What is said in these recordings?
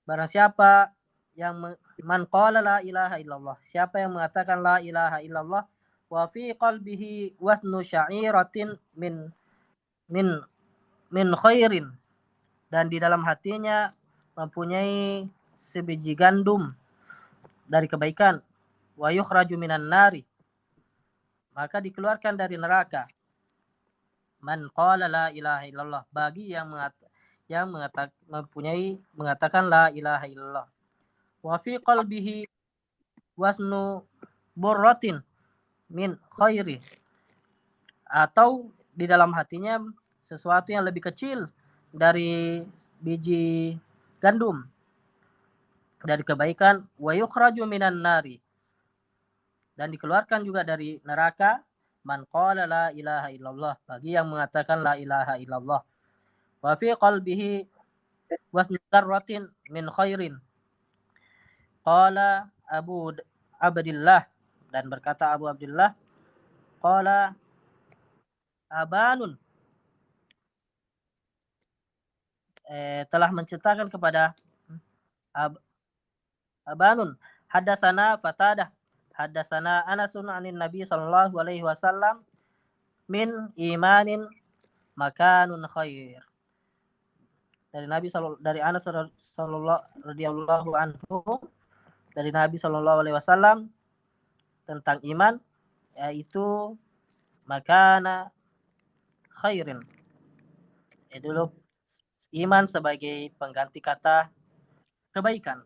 Barang siapa yang man qala la ilaha illallah, siapa yang mengatakan la ilaha illallah wa fi qalbihi wasnu sya'iratin min min khairin, dan di dalam hatinya mempunyai sebiji gandum dari kebaikan, wa yukhraju minan nari, maka dikeluarkan dari neraka. Man qala la ilaha illallah, bagi yang mengatakan la ilaha illallah. Wa fi qalbihi wasnu burratin min khairi, atau di dalam hatinya sesuatu yang lebih kecil dari biji gandum dari kebaikan, wa yukhraju minan nari, dan dikeluarkan juga dari neraka, man qala la ilaha illallah, bagi yang mengatakan la ilaha illallah. Wa fi qalbihi wasnu dzarratin min khairin. Qala Abu Abdillah, dan berkata Abu Abdillah, qala Abanun, telah menceritakan kepada Ab Abanun, hadasana Fatadah, hadasana Anasun anin Nabi sallallahu alaihi wasallam min imanin makanun khair. Dari Anas sallallahu radhiyallahu anhu, dari Nabi sallallahu alaihi wasallam tentang iman, yaitu makana khairin. Dulu iman sebagai pengganti kata kebaikan.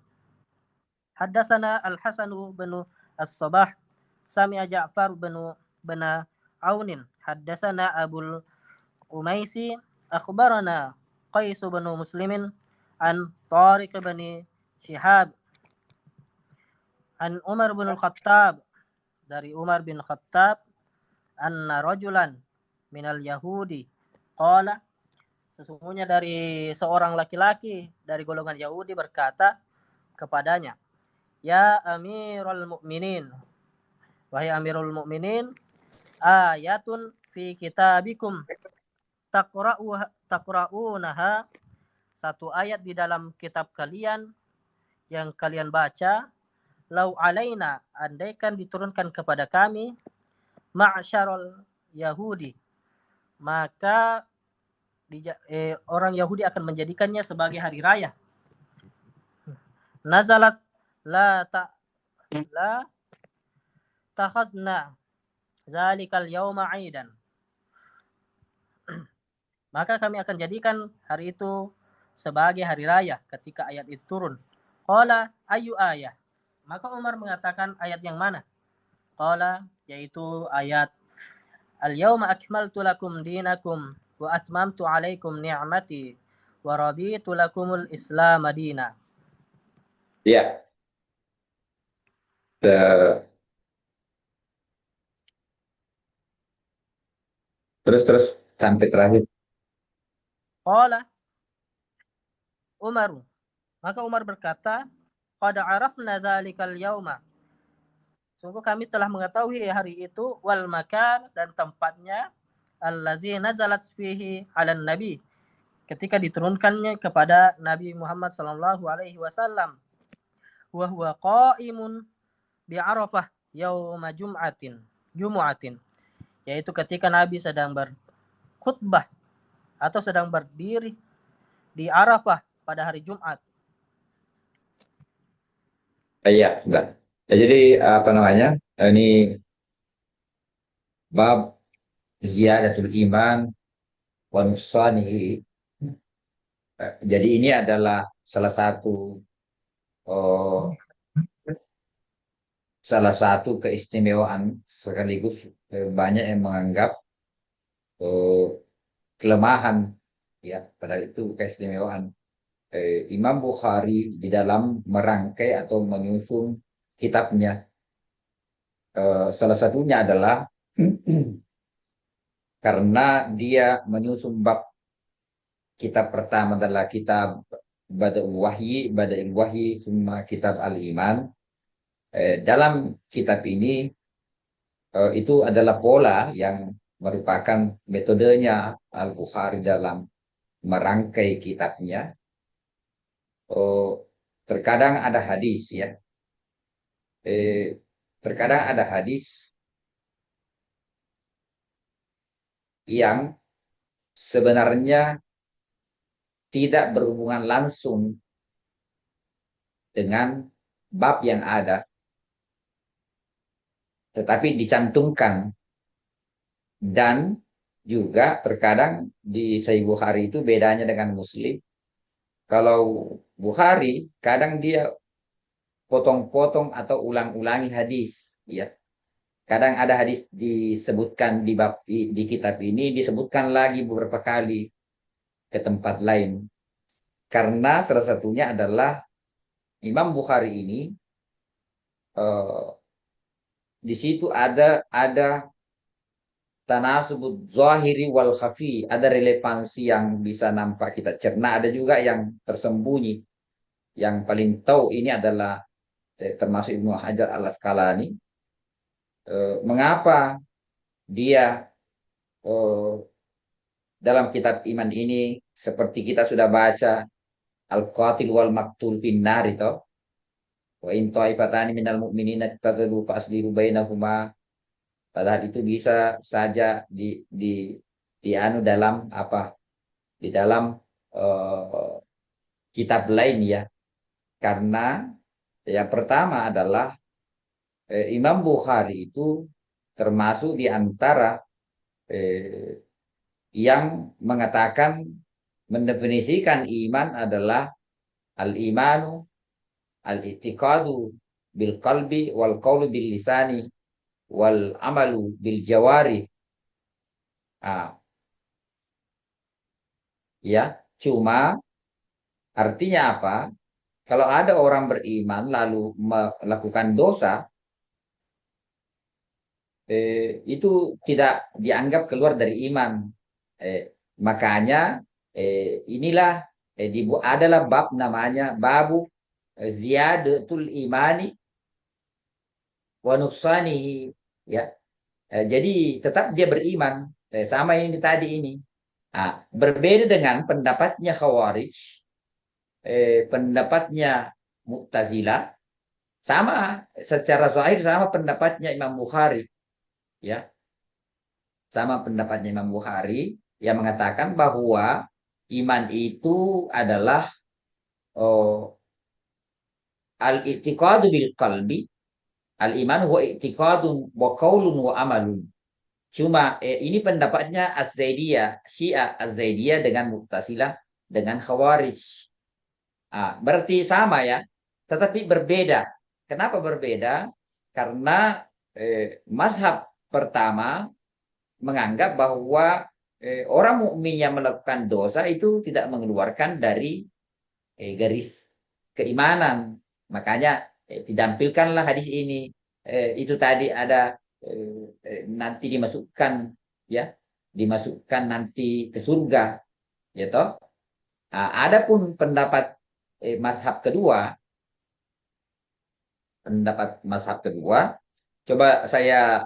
Haddatsana Al-Hasan bin As-Sabah sami'a Ja'far bin Aunin haddatsana Abul Umaisi akhbarana Qais bin Muslimin an Tariq bin Shihab an Umar bin Khattab, dari Umar bin Khattab, anna rajulan minal Yahudi qala, sesungguhnya dari seorang laki-laki dari golongan Yahudi berkata kepadanya, ya Amirul Mukminin, wahai Amirul Mukminin, ayatun fi kitabikum taqra'unaha, satu ayat di dalam kitab kalian yang kalian baca, lau alaina, andaikan diturunkan kepada kami, ma'syarul Yahudi, maka orang Yahudi akan menjadikannya sebagai hari raya. Nazalat la ta la takhazna zalikal yauma aidan, maka kami akan jadikan hari itu sebagai hari raya ketika ayat itu turun. Qala ayu ayah, maka Umar mengatakan ayat yang mana? Qala, yaitu ayat al-yauma akmaltu lakum dinakum wa atmamtu alaikum ni'mati wa raditu lakumul islam madina. Ya, terus sampai terakhir. Qala Umar, maka Umar berkata, qad arafna zalikal yauma, sungguh kami telah mengetahui hari itu, wal makan, dan tempatnya, allazi nazalat fihi 'alan nabi, ketika diturunkannya kepada Nabi Muhammad sallallahu alaihi wasallam, wa huwa qa'imun bi Arafah yauma jumu'atin, yaitu ketika Nabi sedang berkhutbah atau sedang berdiri di Arafah pada hari Jumat. Iya, enggak. Ya, jadi apa namanya? Ini bab ziyadatul iman wa nuqsanihi. Jadi ini adalah oh, salah satu keistimewaan, sekaligus banyak yang menganggap eh, kelemahan, ya, padahal itu keistimewaan Imam Bukhari di dalam merangkai atau menyusun kitabnya. Salah satunya adalah karena dia menyusun bab. Kitab pertama adalah kitab Bada'ul Wahyi, semua kitab Al-Iman. Dalam kitab ini itu adalah pola yang merupakan metodenya Al-Bukhari dalam merangkai kitabnya. terkadang ada hadis ya. Terkadang ada hadis yang sebenarnya tidak berhubungan langsung dengan bab yang ada, tetapi dicantumkan. Dan juga terkadang di Sahih Bukhari itu bedanya dengan Muslim. Kalau Bukhari kadang dia potong-potong atau ulang-ulangi hadis, ya. Kadang ada hadis disebutkan di bab di kitab ini disebutkan lagi beberapa kali ke tempat lain. Karena salah satunya adalah Imam Bukhari ini eh, di situ ada tanasubut zahiri wal khafi, ada relevansi yang bisa nampak kita cerna, ada juga yang tersembunyi. Yang paling tahu ini adalah termasuk Ibnu Hajar al Asqalani. Mengapa dia dalam kitab iman ini seperti kita sudah baca al-qatil wal maktul finnar itu, wa in ta'ifatani minal mu'minina taqadu fa aslihu bainahuma. Padahal itu bisa saja di anu dalam apa, di dalam uh, kitab lain ya. Karena yang pertama adalah Imam Bukhari itu termasuk di antara eh, yang mengatakan mendefinisikan iman adalah al-imanu al-i'tiqadu bil qalbi wal qawlu bil lisani wal amalu bil jawari. Ah, ya, cuma artinya apa? Kalau ada orang beriman lalu melakukan dosa, itu tidak dianggap keluar dari iman. Eh, Makanya inilah adalah bab namanya babu ziyadatul imani wa nuqsanihi, ya. Jadi tetap dia beriman, sama ini tadi ini. Nah, berbeda dengan pendapatnya Khawarij, pendapatnya Mu'tazilah, sama secara zahir sama pendapatnya Imam Bukhari, ya. Sama pendapatnya Imam Bukhari yang mengatakan bahwa iman itu adalah oh, al-i'tiqadu bil qalbi, al-iman huwa i'tiqadun wa qaulun wa amalun. Cuma ini pendapatnya Az-Zaidiyah, Syiah Az-Zaidiyah dengan Mu'tazilah dengan Khawarij. Berarti sama ya, tetapi berbeda. Kenapa berbeda? Karena mazhab pertama menganggap bahwa orang mukmin yang melakukan dosa itu tidak mengeluarkan dari garis keimanan. Makanya ditampilkanlah hadis ini. Itu tadi ada nanti dimasukkan, ya, dimasukkan nanti ke surga, ya toh. Adapun mazhab kedua, pendapat mazhab kedua, coba saya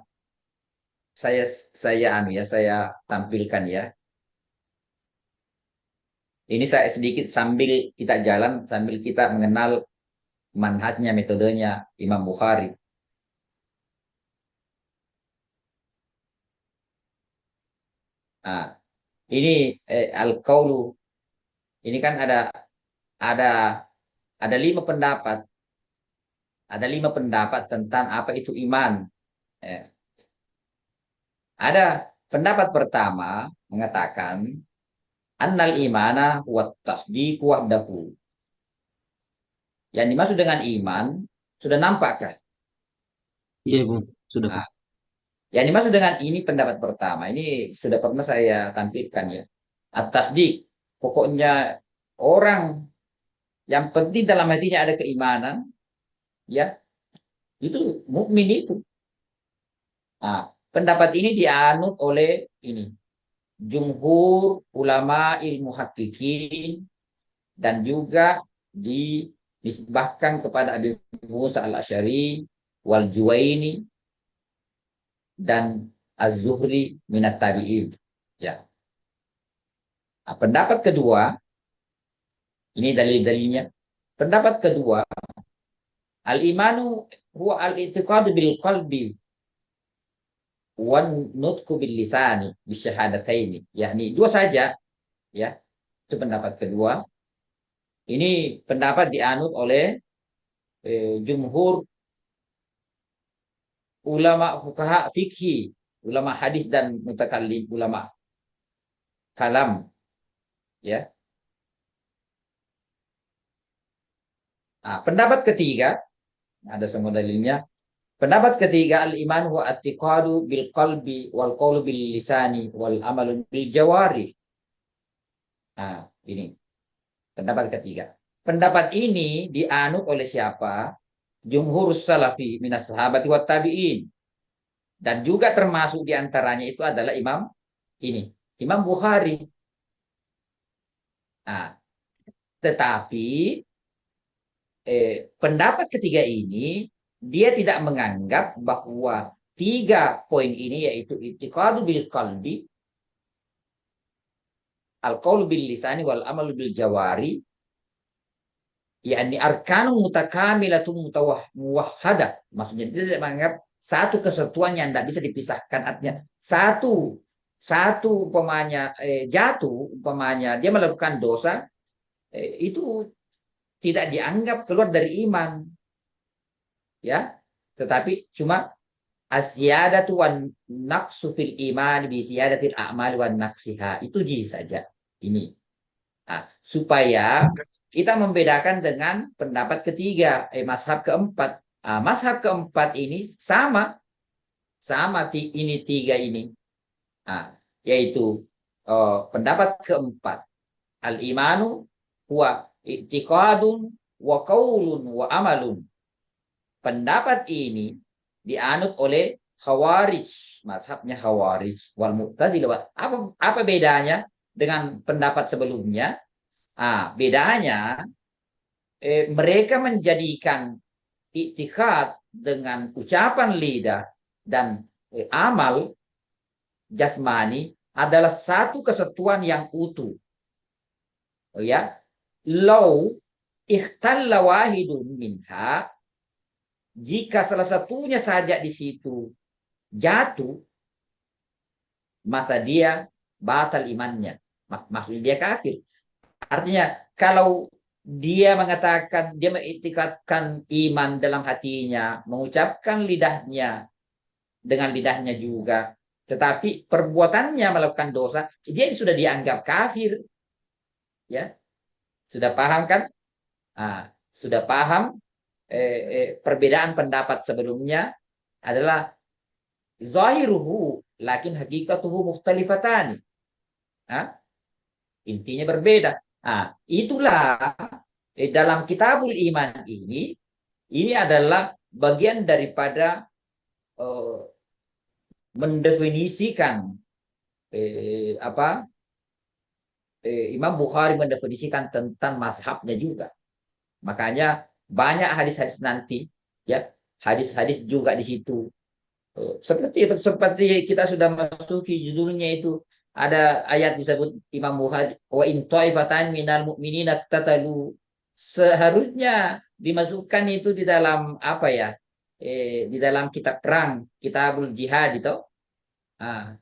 saya tampilkan ya. Ini saya sedikit sambil kita jalan, sambil kita mengenal manhajnya, metodenya Imam Bukhari. Nah, ini al-qaulu. Ini kan ada ada lima pendapat. Ada lima pendapat tentang apa itu iman. Eh, Ada pendapat pertama mengatakan annal imana wa tasdiqu wahdahu. Yang dimaksud dengan iman sudah nampak kan? Iya, Bung. Sudah, Nah, Bung. yang dimaksud dengan ini pendapat pertama ini sudah pernah saya tampilkan ya. At-tasdiq, pokoknya orang yang penting dalam hatinya ada keimanan, ya, itu mukmin itu. Pendapat ini dianut oleh ini jumhur ulama ilmu hakikin dan juga dinisbahkan kepada Abi Musa al-Asy'ari wal Juwaini dan Az-Zuhri minat tabi'in. Ya. Pendapat kedua, ini dalil-dalilnya. Pendapat kedua, al-imanu huwa al-i'tiqadu bil qalbi wan nutqu bil lisani bisyahadataini. Yakni dua saja, ya. Itu pendapat kedua. Ini pendapat dianut oleh jumhur ulama fuqaha fikih, ulama hadis dan mutakallim, ulama kalam, ya. Nah, pendapat ketiga, ada semua dalilnya. Pendapat ketiga, al-iman wa atiqadu bil qalbi wal qawlu bil lisani wal amalu bil jawari. Nah, ini pendapat ketiga. Pendapat ini dianut oleh siapa? Jumhur salafi minas sahabati wat tabi'in. Dan juga termasuk diantaranya itu adalah Imam ini, Imam Bukhari. Nah, tetapi pendapat ketiga ini dia tidak menganggap bahwa tiga poin ini yaitu i'tiqadu bil qalbi, al qaulu bil lisani wal amalu bil jawari, yakni arkanun mutakamilatun muwahhadah. Maksudnya dia tidak menganggap satu kesatuan yang tidak bisa dipisahkan. Artinya satu satu umpamanya jatuh, umpamanya dia melakukan dosa, itu tidak dianggap keluar dari iman, ya. Tetapi cuma asyadatu wan naqsu fil iman bi ziyadatil a'mal wan naqsiha. Itu ji saja ini. Nah, supaya kita membedakan dengan pendapat ketiga, mazhab keempat. Nah, mazhab keempat ini sama ini tiga ini. Nah, yaitu pendapat keempat, al-imanu huwa i'tiqadun wa qaulun wa amalun. Pendapat ini dianut oleh Khawarij, mazhabnya Khawarij wal Mu'tazilah. Apa bedanya dengan pendapat sebelumnya? Bedanya mereka menjadikan iktikad dengan ucapan lidah dan amal jasmani adalah satu kesatuan yang utuh. Oh ya, lau ikhtalla wahidun minha, jika salah satunya saja di situ jatuh, maka dia batal imannya. Maksudnya dia kafir. Artinya kalau dia mengatakan, dia mengiktikadkan iman dalam hatinya, mengucapkan lidahnya dengan lidahnya juga, tetapi perbuatannya melakukan dosa, dia sudah dianggap kafir. Ya, sudah paham kan? Sudah paham perbedaan pendapat sebelumnya adalah zahiruhu lakin hakikatuhu mukhtalifatani. Intinya berbeda. Itulah dalam kitabul iman ini adalah bagian daripada mendefinisikan Imam Bukhari mendefinisikan tentang mazhabnya juga. Makanya banyak hadis-hadis nanti, ya, hadis-hadis juga di situ. Seperti kita sudah masuki judulnya itu, ada ayat disebut Imam Bukhari, wa in ta'ifatan minal mu'minina tatalu. Seharusnya dimasukkan itu di dalam apa ya? Di dalam kitab perang, kitabul jihad itu. Ah,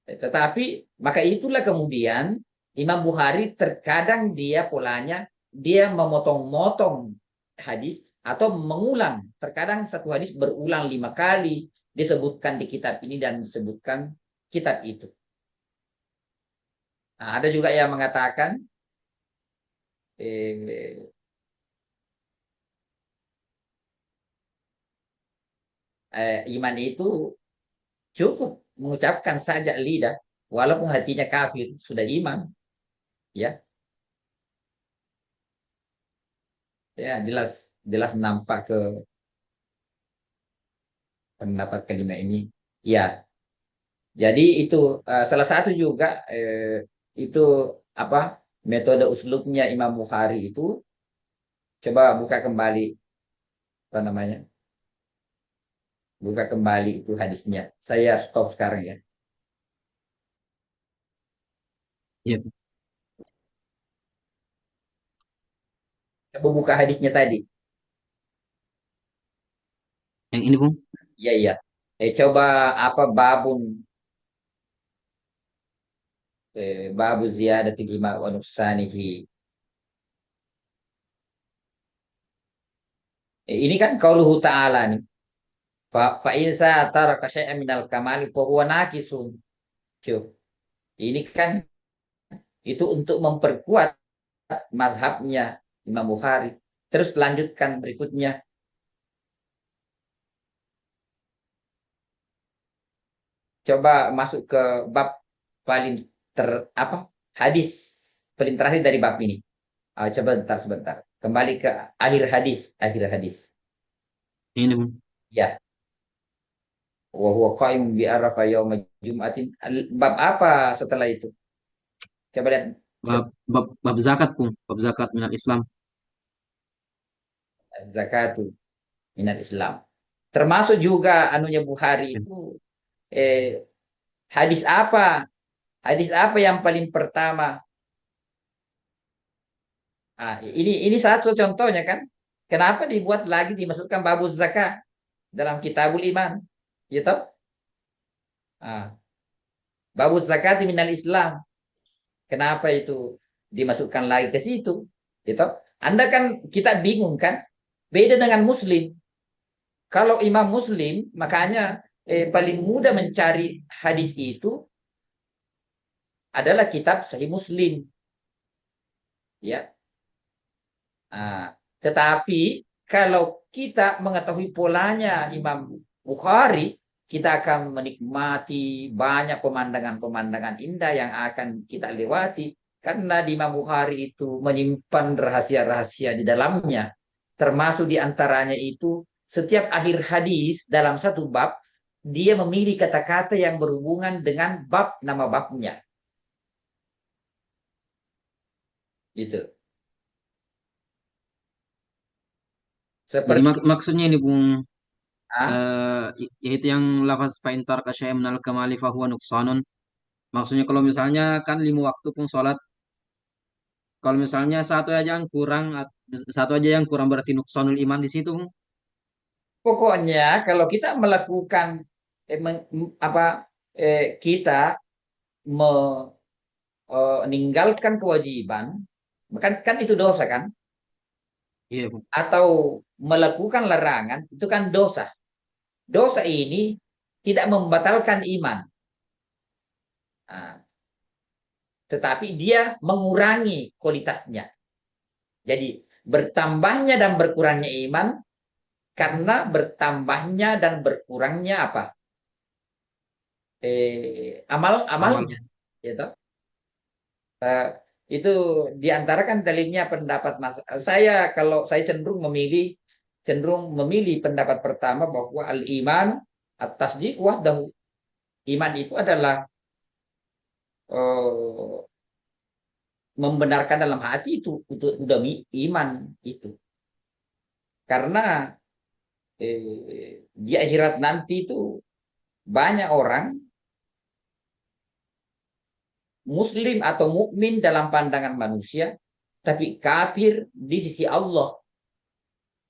tetapi maka itulah kemudian Imam Bukhari terkadang dia polanya dia memotong-motong hadis atau mengulang. Terkadang satu hadis berulang 5 kali disebutkan di kitab ini dan disebutkan kitab itu. Nah, ada juga yang mengatakan eh, iman itu cukup mengucapkan saja lidah, walaupun hatinya kafir sudah iman, ya, ya jelas jelas nampak ke pendapat kelima ini, ya. Jadi itu salah satu juga itu apa metode uslubnya Imam Bukhari itu. Coba buka kembali apa namanya, buka kembali itu hadisnya. Saya stop sekarang ya. Ya, Coba buka hadisnya tadi. Yang ini, Bung. Iya, iya. Coba apa babun babu ziyadatil iman wa nuqsanihi. Ini kan qauluhu ta'ala nih. Fa in taraka syai'an minal kamali fa huwa naqisun. Cuy, ini kan itu untuk memperkuat mazhabnya Imam Bukhari. Terus lanjutkan berikutnya. Coba masuk ke bab paling ter apa? Hadis paling terakhir dari bab ini. Coba bentar sebentar. Kembali ke akhir hadis, akhir hadis. Ini, Bung. Ya, wa huwa qa'imun bi arafa yauma jum'atin. Bab apa setelah itu? Coba lihat. Bab zakat, Bung. Bab zakat minal Islam. Zakatu minal Islam. Termasuk juga anunya Bukhari itu eh, hadis apa? Hadis apa yang paling pertama? Ini satu contohnya kan. Kenapa dibuat lagi dimasukkan babu zakat dalam kitabul iman? Gitu? Ah, babu zakat minal Islam. Kenapa itu dimasukkan lagi ke situ? Gitu? Anda kan kita bingung kan? Beda dengan Muslim. Kalau Imam Muslim, makanya paling mudah mencari hadis itu adalah kitab Sahih Muslim. Ya, tetapi kalau kita mengetahui polanya Imam Bukhari, kita akan menikmati banyak pemandangan-pemandangan indah yang akan kita lewati. Karena di Imam Bukhari itu menyimpan rahasia-rahasia di dalamnya. Termasuk di antaranya itu, setiap akhir hadis dalam satu bab, dia memilih kata-kata yang berhubungan dengan bab nama babnya. Gitu. Seperti Maksudnya ini, Bung, ah, yaitu yang lafaz fa'in taraka syai'an minal kamali fahuwa nuqsanun. Maksudnya kalau misalnya kan 5 waktu pun sholat, kalau misalnya satu aja yang kurang berarti nuqsanul iman di situ, Bung. pokoknya kalau kita melakukan apa kita meninggalkan kewajiban, kan itu dosa kan? Iya, Bung. Atau melakukan larangan itu kan dosa. Dosa ini tidak membatalkan iman, Nah, tetapi dia mengurangi kualitasnya. Jadi bertambahnya dan berkurangnya iman karena bertambahnya dan berkurangnya apa? Amal. Amalnya, gitu. Eh, itu diantarakan dalilnya pendapat Mas. Kalau saya cenderung memilih pendapat pertama bahwa al-iman atas tasdiq wahdahu. Iman itu adalah eh, membenarkan dalam hati itu demi iman itu. Karena di akhirat nanti itu banyak orang muslim atau mukmin dalam pandangan manusia tapi kafir di sisi Allah,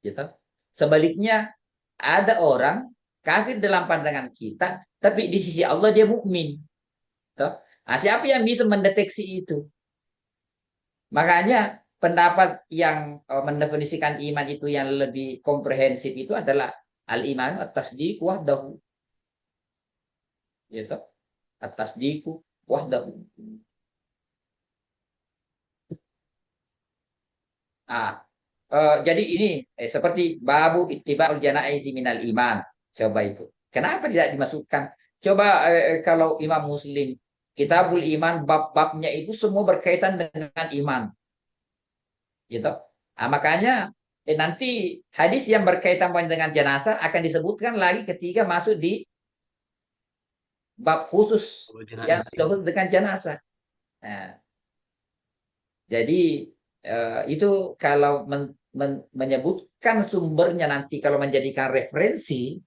gitu. Sebaliknya ada orang kafir dalam pandangan kita tapi di sisi Allah dia mukmin, gitu. Siapa yang bisa mendeteksi itu? Makanya pendapat yang mendefinisikan iman itu yang lebih komprehensif itu adalah al-iman at-tasdiq wahdahu, gitu. At-tasdiq wahdahu. Ah, jadi ini seperti babu ittiba'ul janaizi minal iman. Coba itu. Kenapa tidak dimasukkan? Coba kalau Imam Muslim, Kitabul Iman bab-babnya itu semua berkaitan dengan iman, gitu. Makanya nanti hadis yang berkaitan dengan jenazah akan disebutkan lagi ketika masuk di bab khusus Kalau yang jenais. khusus dengan jenazah. Nah, jadi itu kalau menyebutkan sumbernya nanti kalau menjadikan referensi,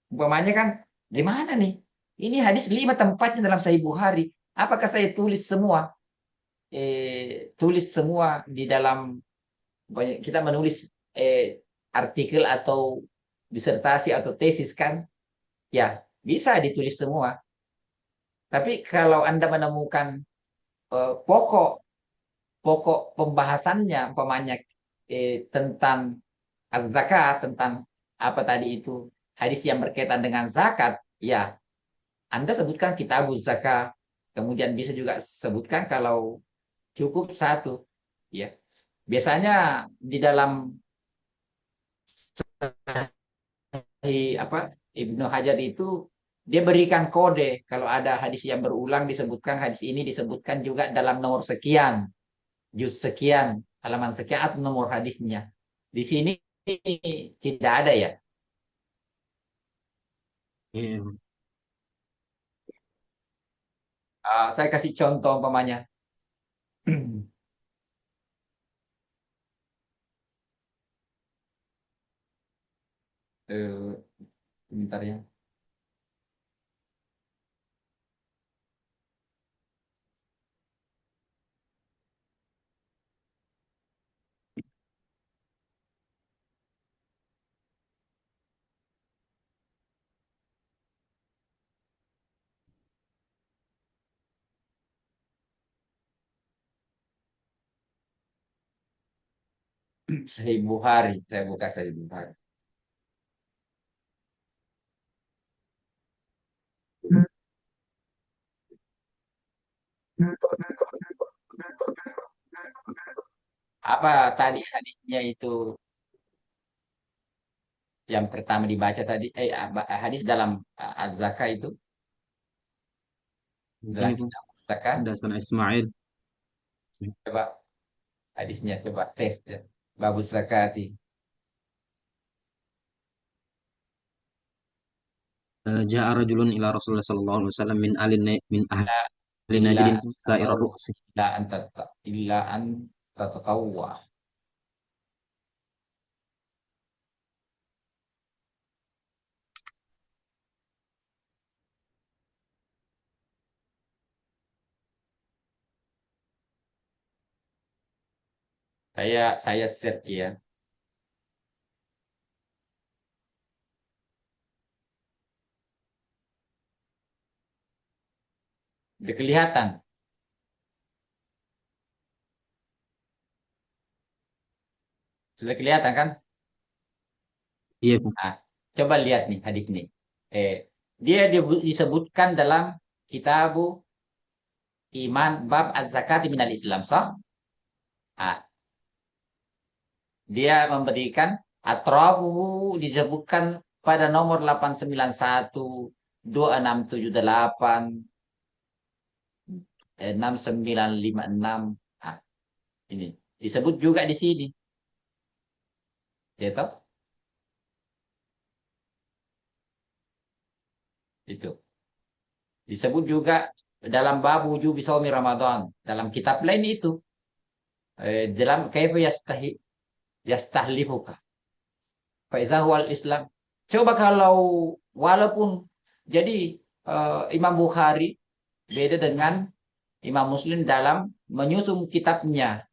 umpamanya kan gimana nih? Ini hadis 5 tempatnya dalam Sahih Bukhari. Apakah saya tulis semua di dalam kita menulis artikel atau disertasi atau tesis kan, ya bisa ditulis semua. Tapi kalau Anda menemukan pokok pokok pembahasannya, umpamanya tentang az-zakat, tentang apa tadi itu hadis yang berkaitan dengan zakat, ya Anda sebutkan kitabuz zakat. Kemudian bisa juga sebutkan kalau cukup satu, ya. Biasanya di dalam apa Ibnu Hajar itu dia berikan kode kalau ada hadis yang berulang disebutkan hadis ini disebutkan juga dalam nomor sekian, juz sekian, halaman sekian atau nomor hadisnya. Di sini tidak ada ya. Iya. Saya kasih contoh umpamanya. Sebentar ya. Sahih Bukhari, saya buka Sahih Bukhari. Apa tadi hadisnya itu yang pertama dibaca tadi hadis dalam Az-Zakah itu Ini dalam pun kitab Az-Zakah. Hasan Ismail. Coba hadisnya coba tes ya. Babus zakati. Ja'a rajulun ila Rasulullah sallallahu alaihi wasallam min La ahli illa Najdin sa'ir tatawwa ar-ru'si. illa an tatatawwa. Saya set ya. Udah kelihatan. Sudah kelihatan kan? Iya, Bu. Nah, coba lihat nih hadis ini. Eh, dia disebutkan dalam kitabu iman bab az-zakati minal Islam, sah? Ah, dia memberikan atrabu disebutkan pada nomor 891 2678 6956. Ah, ini disebut juga di sini. Ya toh? Itu. Disebut juga dalam bab wujub shaumi Ramadan. Dalam kitab lain itu. Dalam kaifa yastahlifuka. Fa idza huwal Islam. Coba kalau walaupun jadi Imam Bukhari beda dengan Imam Muslim dalam menyusun kitabnya.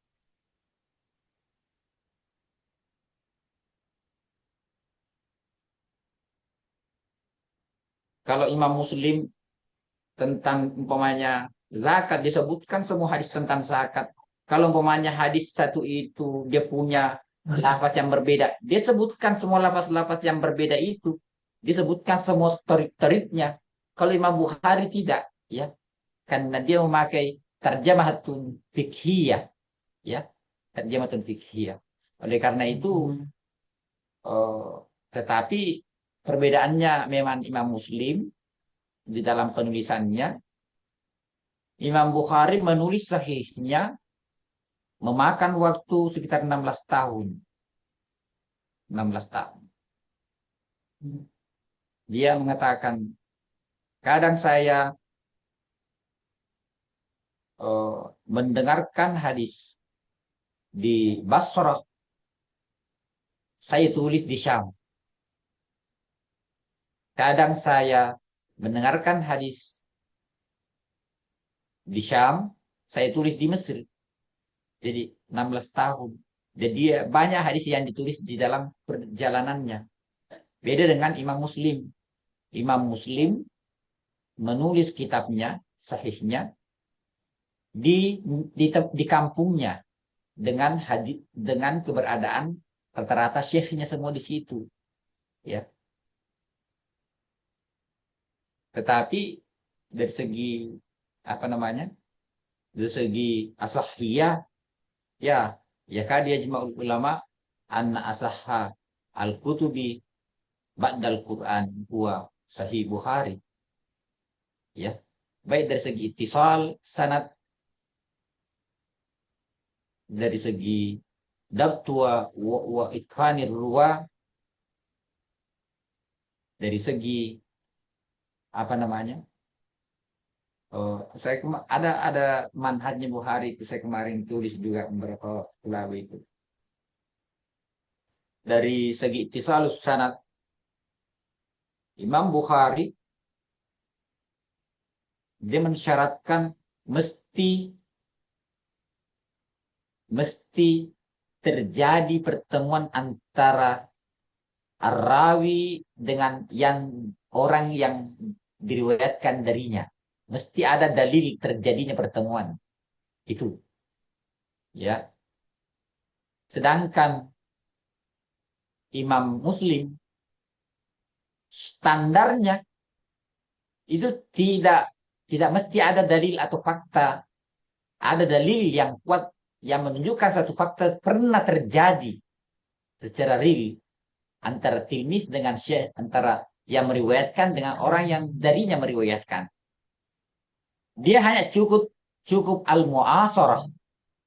Kalau Imam Muslim tentang umpamanya zakat disebutkan semua hadis tentang zakat. Kalau umpamanya hadis satu itu dia punya lafaz yang berbeda, dia sebutkan semua lafaz-lafaz yang berbeda itu, disebutkan semua torik-toriknya. Kalau Imam Bukhari tidak, ya, karena dia memakai terjemahatun fikhiyah, ya, terjemahatun fikhiyah. Oleh karena itu, eh, tetapi perbedaannya memang Imam Muslim di dalam penulisannya. Imam Bukhari menulis sahihnya memakan waktu sekitar 16 tahun. 16 tahun. Dia mengatakan, kadang saya mendengarkan hadis di Basrah, saya tulis di Syam. Kadang saya mendengarkan hadis di Syam, saya tulis di Mesir. Jadi 16 tahun. Jadi dia banyak hadis yang ditulis di dalam perjalanannya. Beda dengan Imam Muslim. Imam Muslim menulis kitabnya, sahihnya di kampungnya dengan hadis dengan keberadaan rata-rata syekhnya semua di situ, ya. Tetapi dari segi apa namanya? Dari segi asahiyah, ya, ya kan dia cuma ulama anna asahha al-kutubi ba'dal Quran huwa sahih Bukhari, ya. Baik dari segi ittisal sanad, dari segi dabtua wa itqanir ruwa, dari segi apa namanya? Saya ada manhajnya Bukhari itu saya kemarin tulis juga beberapa ulama itu. Dari segi ittisalus sanad, Imam Bukhari dia mensyaratkan mesti mesti terjadi pertemuan antara rawi dengan yang orang yang diriwayatkan darinya. Mesti ada dalil terjadinya pertemuan itu, ya. Sedangkan Imam Muslim standarnya itu tidak mesti ada dalil atau fakta. Ada dalil yang kuat yang menunjukkan satu fakta pernah terjadi secara real antara tilmis dengan syekh, antara yang meriwayatkan dengan orang yang darinya meriwayatkan. Dia hanya cukup cukup al-mu'asarah,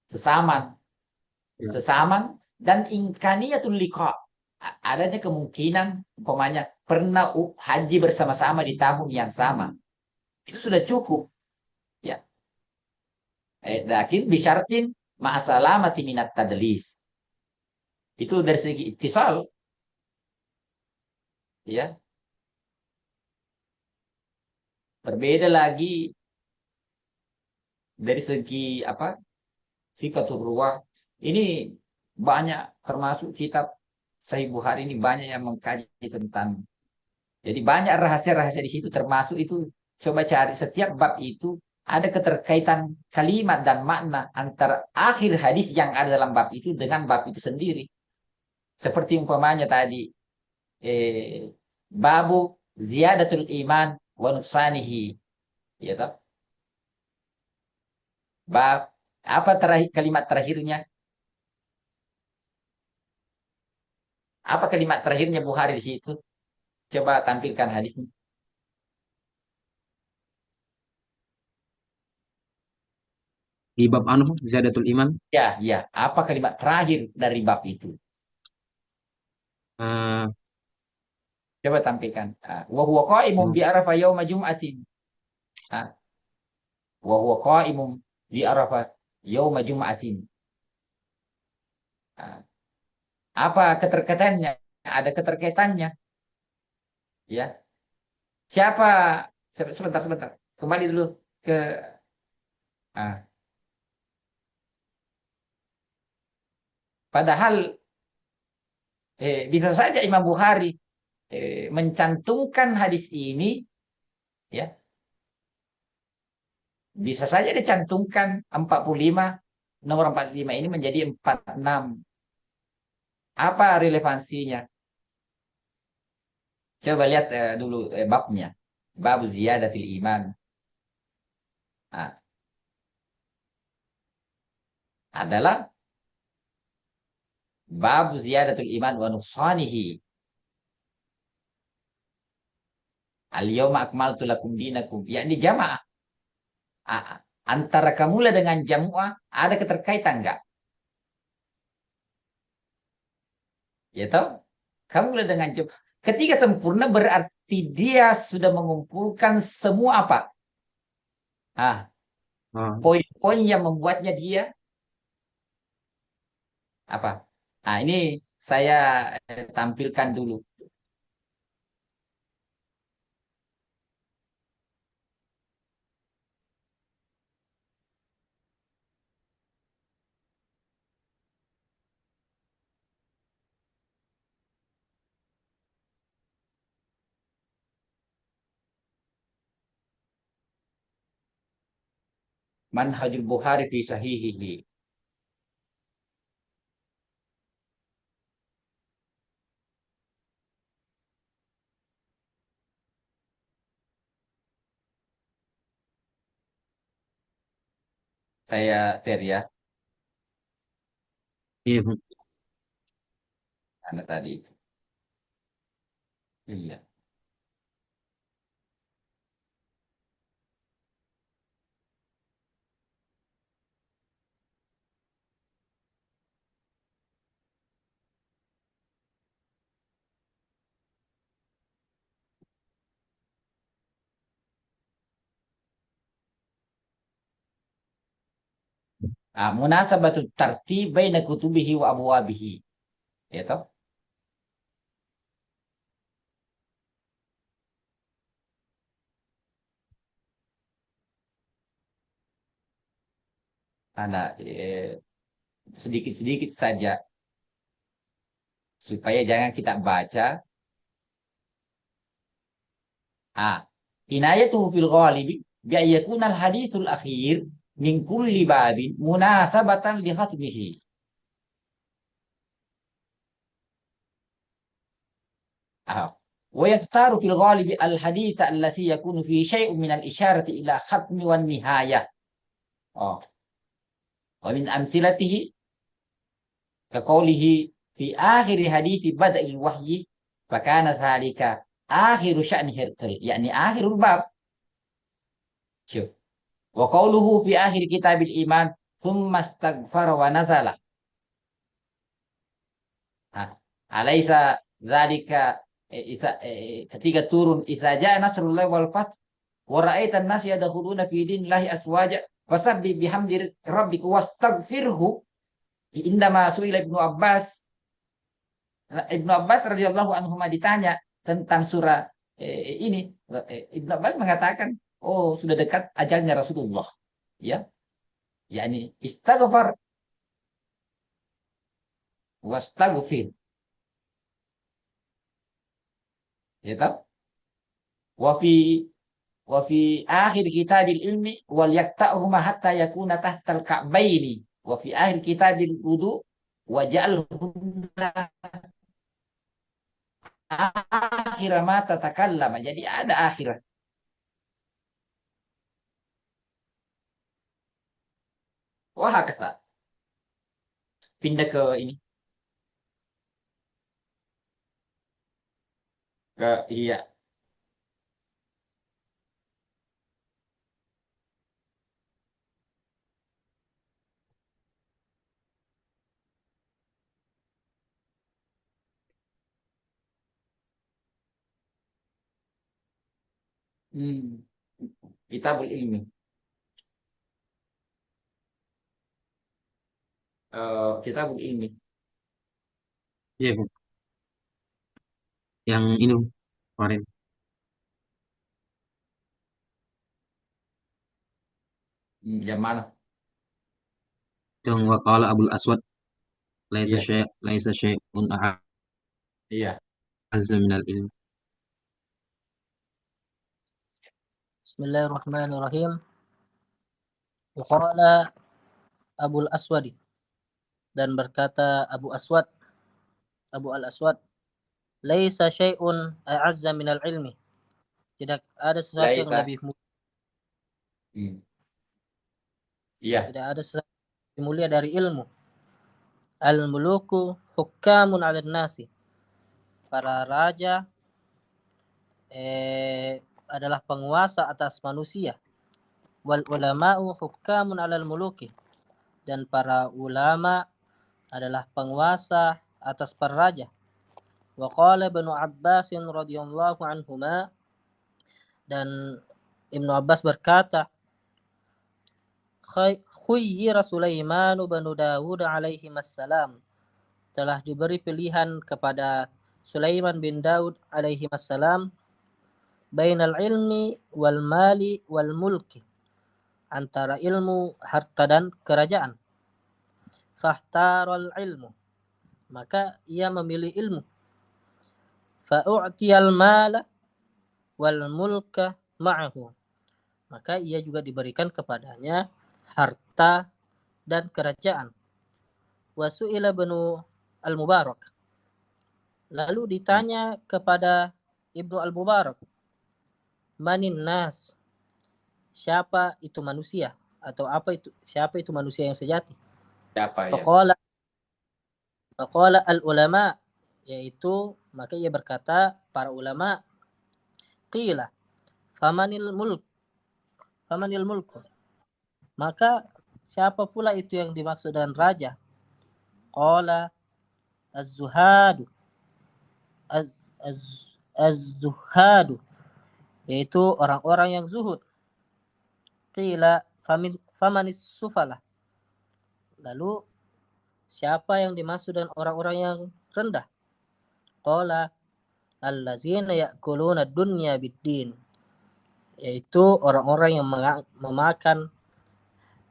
sesaman, Ya. sesaman dan imkaniyatul liqa. Adanya kemungkinan umpamanya pernah haji bersama-sama di tahun yang sama. Itu sudah cukup, ya. Lakin bisyaratin ma'asalamati minat tadlis. Itu dari segi ittisal, ya. Berbeda lagi dari segi apa? Sifatul ruwah. Ini banyak termasuk kitab Sahih Bukhari ini banyak yang mengkaji tentang. Jadi banyak rahasia-rahasia di situ termasuk itu coba cari setiap bab itu ada keterkaitan kalimat dan makna antara akhir hadis yang ada dalam bab itu dengan bab itu sendiri. Seperti umpamanya tadi babu ziyadatul iman wa nuqsanihi, ya toh? Bab apa terakhir kalimat terakhirnya? Apa kalimat terakhirnya Bukhari di situ? Coba tampilkan hadisnya. Di bab anu Ziyadatul Iman. Ya, ya. Apa kalimat terakhir dari bab itu? Eh, Coba tampilkan. Wa huwa qa'imun bi Arafah yauma Jum'atin. Ah, wa huwa qa'imun bi Arafah yauma Jum'atin. Ah, apa keterkaitannya? Ada keterkaitannya, ya. Siapa? Sebentar, sebentar. Kembali dulu ke ah, padahal bisa saja Imam Bukhari mencantumkan hadis ini, ya. Bisa saja dicantumkan 45, nomor 45 ini menjadi 46. Apa relevansinya? Coba lihat dulu babnya. Bab ziyadatil iman. Nah, adalah bab ziyadatul iman wa nuqsanihi. Al-yawma akmaltu lakum dinakum. Yakni jamaah. Antara kamulah dengan jamuah ada keterkaitan enggak? Ya toh? Kamulah dengan jamuah. Ketika sempurna berarti dia sudah mengumpulkan semua apa? Ah, ah, poin-poin yang membuatnya dia apa? Nah, ini saya tampilkan dulu. Manhajul Bukhari fi sahihihi. Saya share ya, Iya, Bung. karena tadi. Iya. Ah, munasabatut tartib baina kutubihi wa abwabihi. Ya toh? Ada sedikit-sedikit saja supaya jangan kita baca. Ah, inayatuhu fil ghalibi bi an yakuna al haditsul akhir min kulli babin munasabatan li khatmihi. Ah, ويختار في الغالب الحديث الذي يكون فيه شيء من الإشارة إلى ختم والنهاية. آه. ومن أمثلته كقوله في آخر حديث بدء الوحي فكان ذلك آخر شأن هرقل، يعني آخر الباب. شوف. وقوله في آخر كتاب الإيمان ثم استغفر ونزل. أليس ذلك ketika turun idza jaa nasrullahi wal fath wa ra'aitan nas yadkhuluna fi dinillahi aswaja fasabbih bihamdi rabbika wastaghfirhu. Indama suila Ibnu Abbas radhiyallahu anhu ditanya tentang surah ini, Ibnu Abbas mengatakan, oh sudah dekat ajalnya Rasulullah, ya, yakni istaghfar wastaghfir, ya tahu. Wa fi akhir kitabil ilmi wal yakta'huma hatta yakuna tahtal ka'baini wa fi akhir kitabil wudu wa ja'alhunna akhir ma tatakallama. Jadi ada akhirat. Wah, kata pindah ke ini, ke iya. Hmm. Kitabul ilmi. Kitabul ilmi. Iya, Bung. Yang ini Bung, kemarin. Yang mana? Yang waqala Abul Aswad Iya, laisa syai'un iya. a'azza minal ilm. Bismillahirrahmanirrahim. Qala Abul Aswadi, dan berkata Abu Al-Aswad, laisa syai'un a'azza minal ilmi. Tidak ada sesuatu yang Laisa. lebih mulia. Hmm. Iya. Tidak ada sesuatu yang lebih mulia dari ilmu. Al-muluku hukamun 'alan nasi. Para raja adalah penguasa atas manusia. Wal ulama'u hukamun 'alal muluki. Dan para ulama adalah penguasa atas para raja. Wa qala Ibnu Abbas radhiyallahu anhuma, dan Ibnu Abbas berkata, khuyyira Sulaiman bin Dawud alaihi assalam, telah diberi pilihan kepada Sulaiman bin Daud alaihi assalam, bainal ilmi wal mali wal mulki, antara ilmu, harta dan kerajaan. Fahtaral ilmu, maka ia memilih ilmu. Fa'u'tiyal mala wal mulka ma'ahu, maka ia juga diberikan kepadanya harta, dan kerajaan. Wasu'ila benu al-Mubarak. Lalu ditanya kepada Ibnu al-Mubarak, manin nas, siapa itu manusia? Atau siapa itu manusia yang sejati? Siapa ya? Faqala al-ulama, yaitu maka ia berkata para ulama, qila famanil mulku, maka siapa pula itu yang dimaksud dengan raja? Qala az-zuhadu, az-zuhadu, yaitu orang-orang yang zuhud. Qila famanis sufala, lalu siapa yang dimaksud dengan orang-orang yang rendah? Qala allazina ya'kuluna dunya bid-din, yaitu orang-orang yang memakan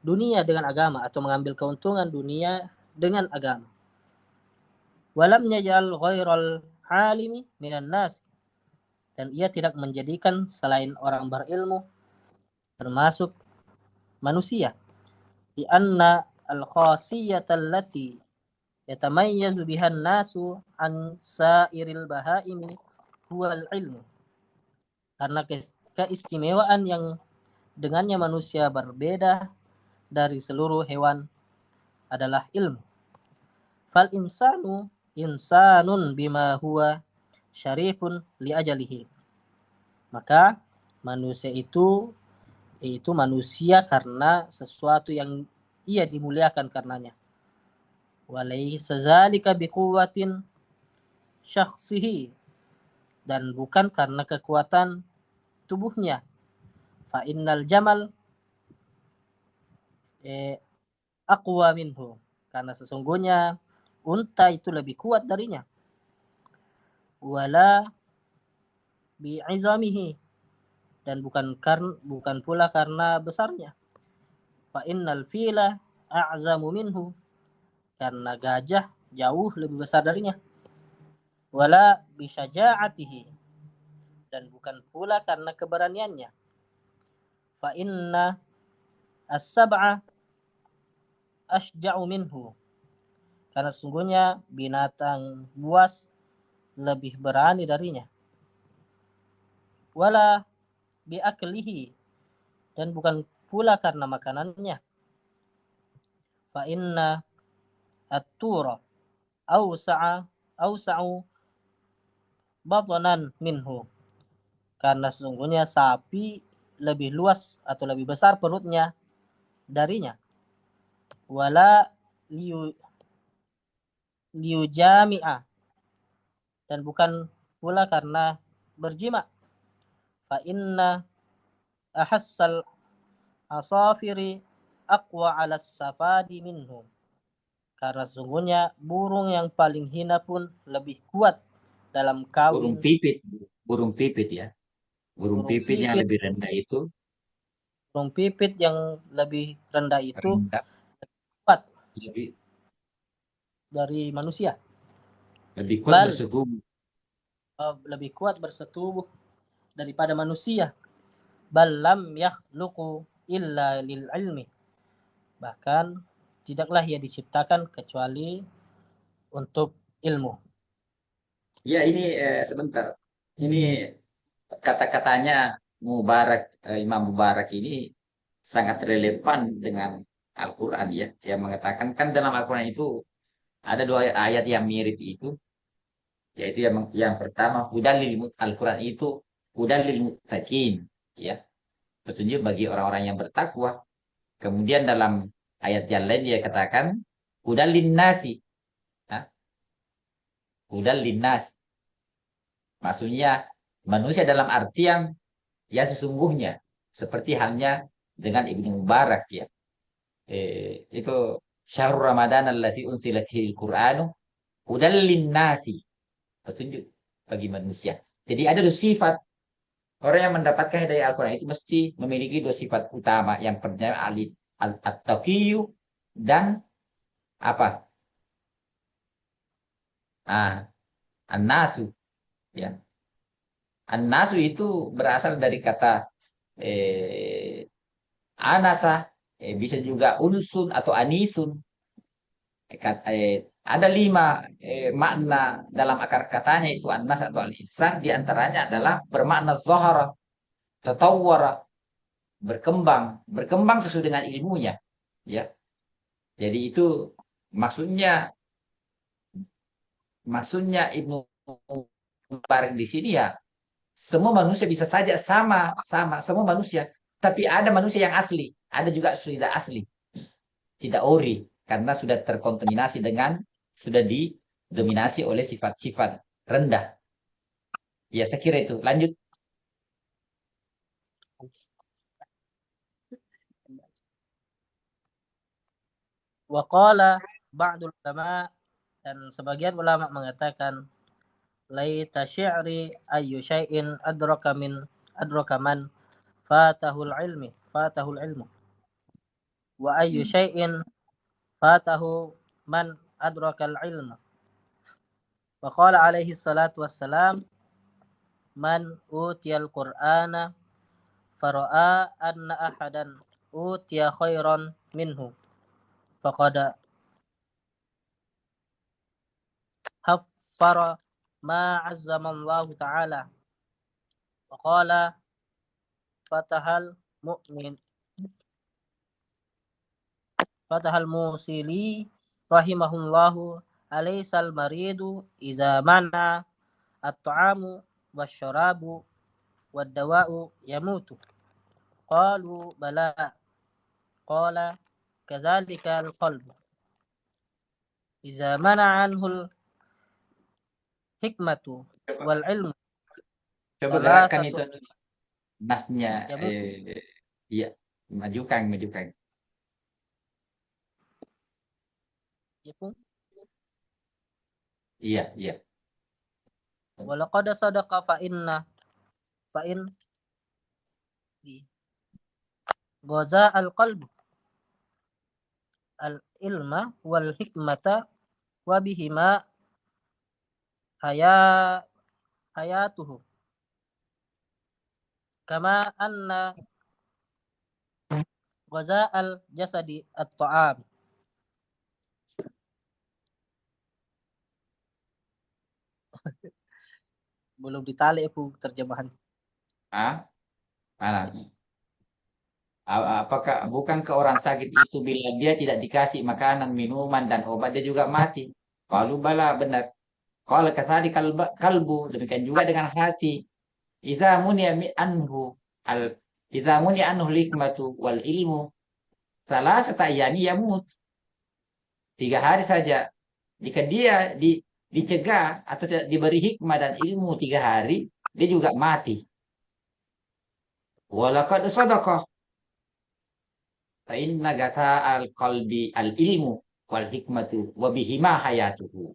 dunia dengan agama atau mengambil keuntungan dunia dengan agama. Walam yaj'al ghairal alimi minan nas, dan ia tidak menjadikan selain orang berilmu termasuk manusia. Di anna al-khasiyata allati yatamayyazu bihan nasu an sairil bahaimi huwal ilmu. Karena keistimewaan yang dengannya manusia berbeda dari seluruh hewan adalah ilmu. Fal insanu insanun bima huwa syarifun li ajalihi. Maka manusia itu manusia karena sesuatu yang ia dimuliakan karenanya. Walaysa zalika biquwwatin syakhsihi, dan bukan karena kekuatan tubuhnya. Fa innal jamal aqwa minhu, karena sesungguhnya unta itu lebih kuat darinya. Wala bi'izamihi, dan bukan pula karena besarnya. Fa innal fila a'zamu minhu, karena gajah jauh lebih besar darinya. Wala bisyaja'atihi, dan bukan pula karena keberaniannya. Fa inna as-sab'a asja'u minhu, karena sesungguhnya binatang buas lebih berani darinya. Wala biaklihi, dan bukan pula karena makanannya. Fa inna at-tura awsa'u batnan minhu, karena sesungguhnya sapi lebih luas atau lebih besar perutnya darinya. Wala liyujami'a, dan bukan pula karena berjima. Fa inna ahassal asafiri aqwa 'ala safadi minhum, karena sesungguhnya burung yang paling hina pun lebih kuat dalam Burung kawin. pipit ya. Burung pipit yang lebih rendah itu Burung pipit yang lebih rendah itu rendah, kuat lebih dari manusia. kuat bersuku. Lebih kuat bersetubuh daripada manusia. Bal lam yakhluqu illa lil ilmi, bahkan tidaklah ia diciptakan kecuali untuk ilmu. Ya ini sebentar. Ini kata-katanya Imam Mubarak ini sangat relevan dengan Al-Quran ya. Yang mengatakan kan dalam Al-Quran itu ada dua ayat yang mirip itu, yaitu yang pertama Al-Quran itu hudalil muttaqin ya, petunjuk bagi orang-orang yang bertakwa. Kemudian dalam ayat yang lain dia katakan hudalin nasi, hudalin nas, maksudnya manusia dalam artian ya sesungguhnya, seperti halnya dengan Ibnu Mubarak ya. Itu syahrul Ramadan allazi unzila fihil Qur'anu hudal linnasi, petunjuk bagi manusia. Jadi ada dua sifat orang yang mendapatkan hidayah Al-Quran itu mesti memiliki dua sifat utama. Yang pertama at-taqiyyu dan apa? An-nasu ya. An-nasu itu berasal dari kata anasa bisa juga unsun atau anisun. Ada 5 makna dalam akar katanya itu annas atau al-insan, di antaranya adalah bermakna zahara, tatawwara, berkembang, berkembang sesuai dengan ilmunya, ya. Jadi itu maksudnya maksudnya Ibnu Mubarak di sini ya, semua manusia bisa saja sama sama semua manusia, tapi ada manusia yang asli, ada juga sudah asli, tidak ori, karena sudah terkontaminasi dengan, sudah didominasi oleh sifat-sifat rendah. Ya, saya kira itu. Lanjut. Wa qala ba'dul ulama, dan sebagian ulama mengatakan laita syi'ri ayyu syai'in adraka man fatahul ilmu wa ayyu syai'in fatahu man adrakal ilma. Wa qala alaihi salatu wassalam man utiyal qur'ana fara'a anna ahadan utiya khairan minhu faqad haffara ma azzama Allah ta'ala. Wa qala fatahal mu'min fatahal musili rahimahullahu alaysal maridu iza mana at-ta'amu wasyarabu wad-dawa'u yamutu. Qalu bala. Qala kadzalika al-qalbu iza mana anhul hikmatu wal ilmu Coba gerakkan salasatu itu nasnya. yamutu. Iya, majukan, majukan. Iya, iya. Walaqad sadaqa fa in goza al-qalbu al-ilma wal hikmata wa bihima haya hayatuhu kama anna goza al-jasadi at-ta'am. Belum ditali aku terjemahan. Mana? Apakah bukan ke orang sakit itu bila dia tidak dikasih makanan, minuman, dan obat dia juga mati? Kalau bala benar. Kalau kata di kalbu, demikian juga dengan hati. Idza muniya anhu al idza muniya anhu hikmatu wal ilmu salah ayami yamut. 3 hari saja. Jika dia dicegah atau tidak diberi hikmah dan ilmu 3 hari, dia juga mati. Walaqad sadaqah fa inna gasa al qalbi al ilmu wal hikmatu wa bihima hayatuhu.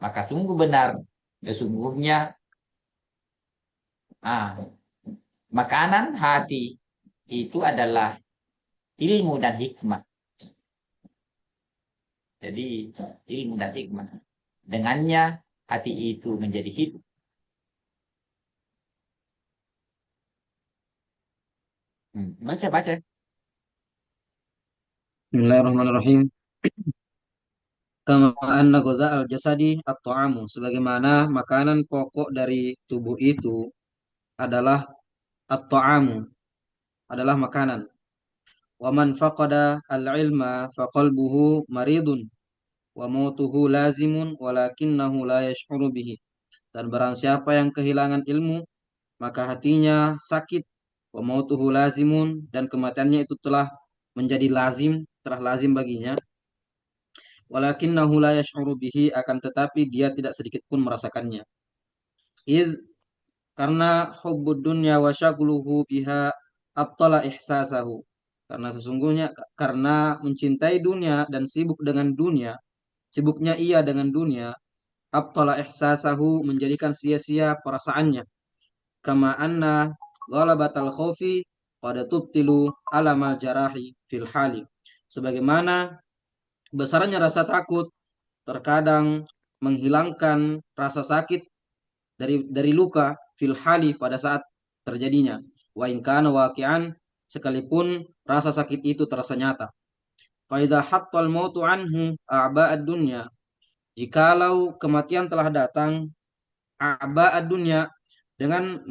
Maka sungguh benar, sesungguhnya makanan hati itu adalah ilmu dan hikmah. Jadi ilmu dan hikmah, dengannya hati itu menjadi hidup. Baca. Bismillahirrahmanirrahim. Kama anna ghaza al-jasadi at-ta'amu, sebagaimana makanan pokok dari tubuh itu adalah at-ta'amu, adalah makanan. Wa man faqada al-ilma faqalbuhu maridun wa mautuhu lazimun walakinnahu la yash'uru bihi. Dan barang siapa yang kehilangan ilmu, maka hatinya sakit. Wa mautuhu lazimun, dan kematiannya itu telah menjadi lazim, telah lazim baginya. Walakinnahu la yash'uru bihi, akan tetapi dia tidak sedikit pun merasakannya. Karena hubbud dunya wa syagluhu biha abtala ihsasahu. Karena sesungguhnya karena mencintai dunia dan sibuk dengan dunia, sibuknya ia dengan dunia, abtala ihsasahu, menjadikan sia-sia perasaannya. Kama anna ghalabatal khaufi qad tubtilu alamal jarahi fil hali. Sebagaimana besarnya rasa takut terkadang menghilangkan rasa sakit dari luka fil hali, pada saat terjadinya. Wa in kana waqi'an, sekalipun rasa sakit itu terasa nyata. Fa idza hattal mautu anhu a'ba'ad dunya, jikalau kematian telah datang a'ba'ad dunya, dengan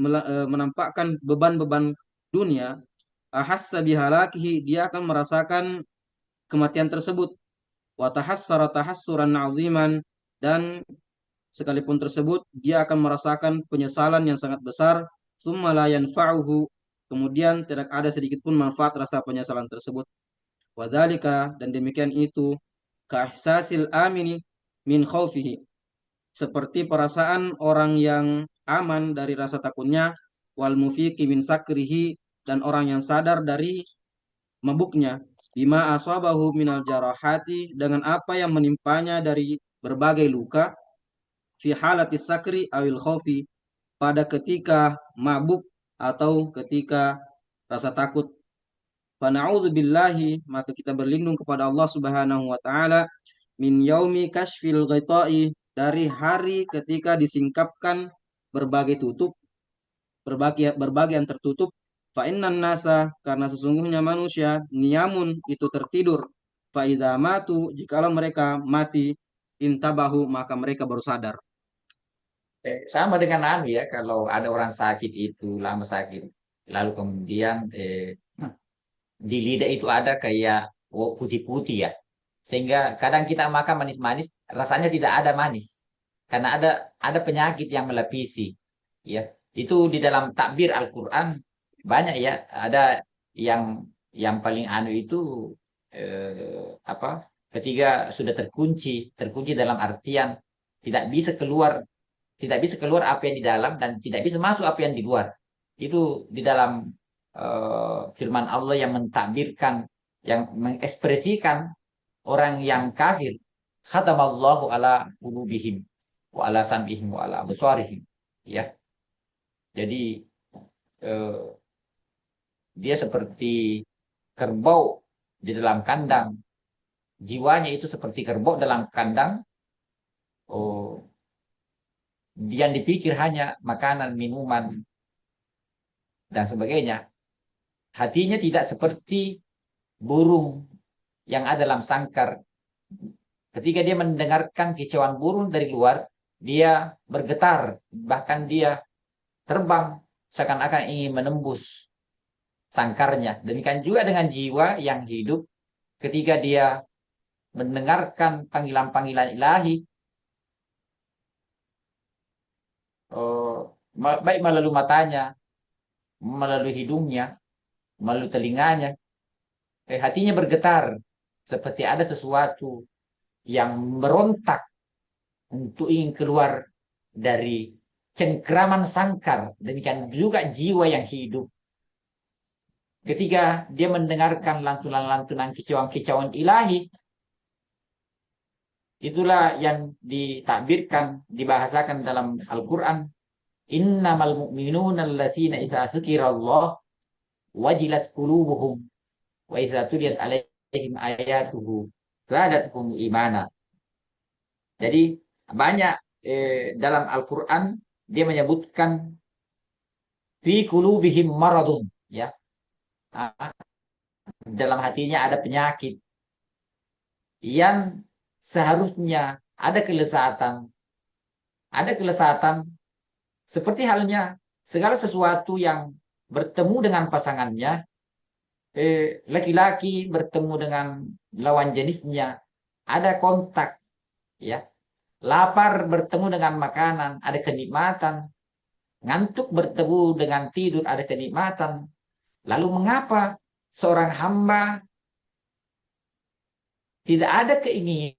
menampakkan beban-beban dunia, ahassa bihalakihi, dia akan merasakan kematian tersebut, wa tahassara tahassuran 'aziman, dan sekalipun tersebut dia akan merasakan penyesalan yang sangat besar, summa la yanfa'uhu, kemudian tidak ada sedikit pun manfaat rasa penyesalan tersebut. Wadzalika, dan demikian itu, ka ihsasil amini min khaufihi, seperti perasaan orang yang aman dari rasa takutnya, wal mufiqi min sakrihi, dan orang yang sadar dari mabuknya, bima asabahu minal jarahati, dengan apa yang menimpanya dari berbagai luka, fi halati sakri awil khaufi, pada ketika mabuk atau ketika rasa takut. Fana'udzubillahi, maka kita berlindung kepada Allah Subhanahu wa taala, min yaumi kashfil ghita'i, dari hari ketika disingkapkan berbagai tutup, berbagai yang tertutup. Fa innan nasa, karena sesungguhnya manusia, niyamun, itu tertidur. Fa idza matu, jikalau mereka mati, intabahu, maka mereka baru sadar. Sama dengan anu ya, kalau ada orang sakit itu lama sakit, lalu kemudian di lidah itu ada kayak putih-putih ya, sehingga kadang kita makan manis-manis rasanya tidak ada manis karena ada penyakit yang melapisi ya. Itu di dalam takbir Al-Qur'an banyak ya, ada yang paling anu itu apa, ketika sudah terkunci dalam artian tidak bisa keluar, apa yang di dalam dan tidak bisa masuk apa yang di luar. Itu di dalam firman Allah yang mentakbirkan, yang mengekspresikan orang yang kafir. Khatamallahu ala qulubihim wa ala sam'ihim wa ala absarihim. Ya. Jadi eh, dia seperti kerbau di dalam kandang. Jiwanya itu seperti kerbau dalam kandang. Oh, yang dipikir hanya makanan, minuman, dan sebagainya. Hatinya tidak seperti burung yang ada dalam sangkar. Ketika dia mendengarkan kicauan burung dari luar, dia bergetar, bahkan dia terbang seakan-akan ingin menembus sangkarnya. Demikian juga dengan jiwa yang hidup, ketika dia mendengarkan panggilan-panggilan ilahi, baik melalui matanya, melalui hidungnya, melalui telinganya, hatinya bergetar seperti ada sesuatu yang merontak untuk ingin keluar dari cengkraman sangkar. Demikian juga jiwa yang hidup, ketika dia mendengarkan lantunan-lantunan kicauan-kicauan ilahi, itulah yang ditakbirkan, dibahasakan dalam Al-Quran. Innamal mu'minuna alladzina idza dzukirallah wajilat qulubuhum wa idza tuliyat alaihim ayatuhu zadatuhum imana. Jadi banyak dalam Al-Quran dia menyebutkan fi qulubihim maradun ya. Dalam hatinya ada penyakit yang seharusnya ada kelesatan seperti halnya segala sesuatu yang bertemu dengan pasangannya, laki-laki bertemu dengan lawan jenisnya, ada kontak ya. Lapar bertemu dengan makanan, ada kenikmatan. Ngantuk bertemu dengan tidur, ada kenikmatan. Lalu mengapa seorang hamba tidak ada keinginan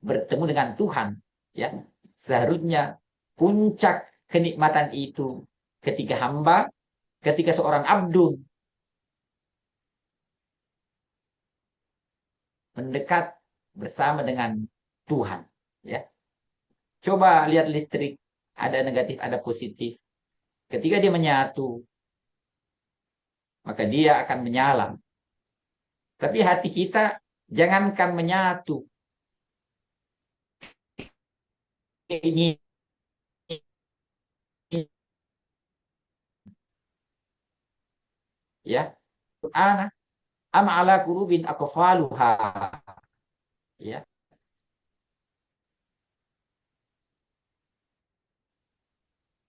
bertemu dengan Tuhan ya? Seharusnya puncak kenikmatan itu ketika seorang abdu mendekat bersama dengan Tuhan ya. Coba lihat listrik, ada negatif ada positif. Ketika dia menyatu, maka dia akan menyala. Tapi hati kita jangankan menyatu, keinginan Ya, ana am ala qulubin aqfaluha. Ya.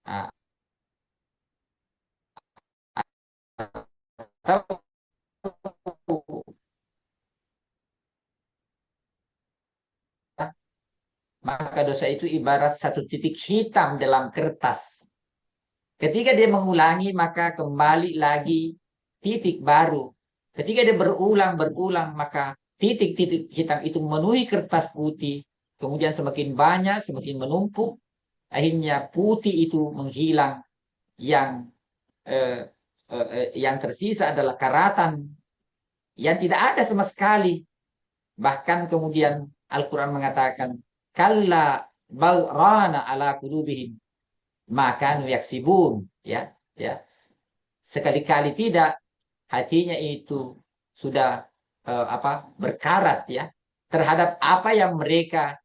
Nah, atau maka dosa itu ibarat satu titik hitam dalam kertas. Ketika dia mengulangi, maka kembali lagi titik baru. Ketika dia berulang, maka titik-titik hitam itu memenuhi kertas putih. Kemudian semakin banyak, semakin menumpuk. Akhirnya putih itu menghilang. Yang tersisa adalah karatan yang tidak ada sama sekali. Bahkan kemudian Al-Quran mengatakan, kalla bal rana ala qulubihim maka yaksibun, ya, ya. Sekali-kali tidak, hatinya itu sudah berkarat, ya, terhadap apa yang mereka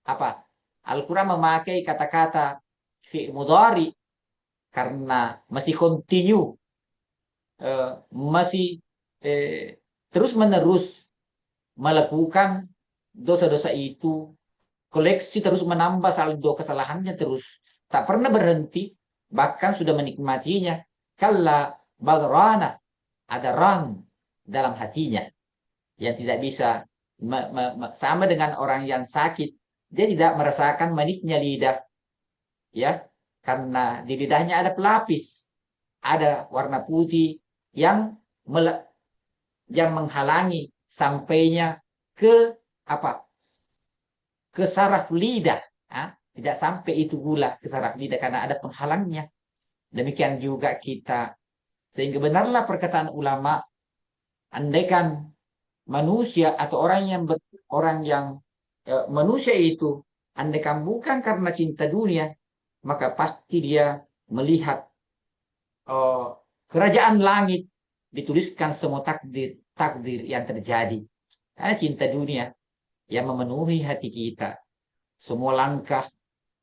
apa. Al-Quran memakai kata-kata fi mudhari karena masih continue, masih terus menerus melakukan dosa-dosa itu, koleksi terus menambah saldo kesalahannya terus tak pernah berhenti, bahkan sudah menikmatinya. Kalla balrana, ada ran dalam hatinya yang tidak bisa sama dengan orang yang sakit, dia tidak merasakan manisnya lidah, ya, karena di lidahnya ada pelapis, ada warna putih yang yang menghalangi sampainya ke apa, ke saraf lidah. Tidak sampai itu gula ke saraf lidah karena ada penghalangnya. Demikian juga kita. Sehingga benarlah perkataan ulama, andaikan manusia atau manusia itu, andaikan bukan karena cinta dunia, maka pasti dia melihat kerajaan langit dituliskan semua takdir yang terjadi. Karena cinta dunia yang memenuhi hati kita, semua langkah,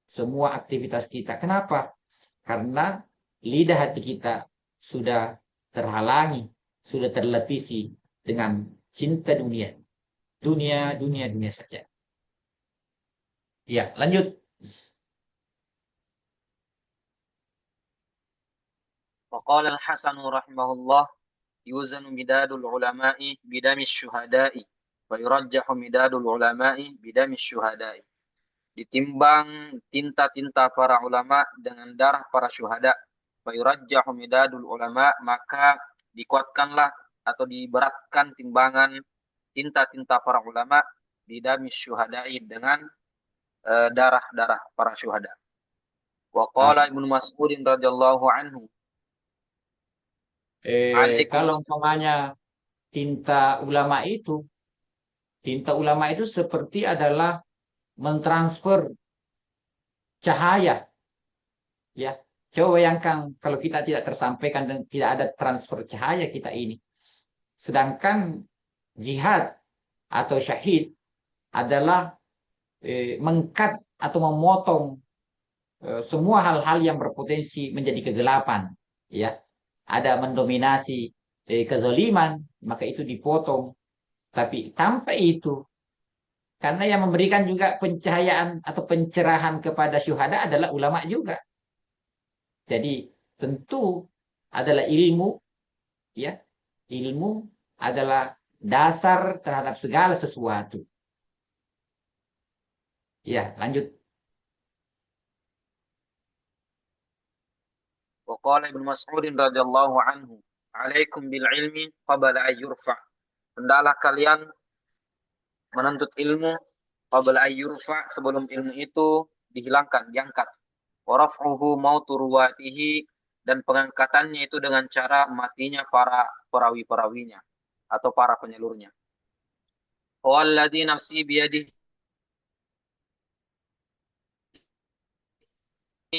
semua aktivitas kita. Kenapa? Karena lidah hati kita sudah terhalangi, sudah terlepisi dengan cinta dunia. Dunia saja. Ya, lanjut. وقال الحسن رحمه الله يوزن مداد العلماء بدم الشهداء ويرجح مداد العلماء بدم الشهداء. Ditimbang tinta-tinta para ulama dengan darah para syuhada. Fayurajjahu midadul ulama, maka dikuatkanlah atau diberatkan timbangan tinta-tinta para ulama bidamis syuhada'i dengan darah-darah para syuhada. Wa qala Ibnu Mas'ud radhiyallahu anhu, Kalau umpamanya tinta ulama itu seperti adalah mentransfer cahaya, ya. Coba bayangkan kalau kita tidak tersampaikan dan tidak ada transfer cahaya kita ini. Sedangkan jihad atau syahid adalah mengkat atau memotong semua hal-hal yang berpotensi menjadi kegelapan, ya. Ada mendominasi kezaliman, maka itu dipotong. Tapi tanpa itu, karena yang memberikan juga pencahayaan atau pencerahan kepada syuhada adalah ulama juga. Jadi tentu adalah ilmu, ya. Ilmu adalah dasar terhadap segala sesuatu. Ya, lanjut. Waqala Ibnu Mas'ud radhiyallahu anhu, "Alaikum bil ilmi qabla an yurfa." Hendaklah kalian menuntut ilmu qabla an yurfa, sebelum ilmu itu dihilangkan, diangkat. Wa raf'uhu mautu ruwatihi, dan pengangkatannya itu dengan cara matinya para perawi-perawinya atau para penyalurnya. Walladzi nafsi biyadihi,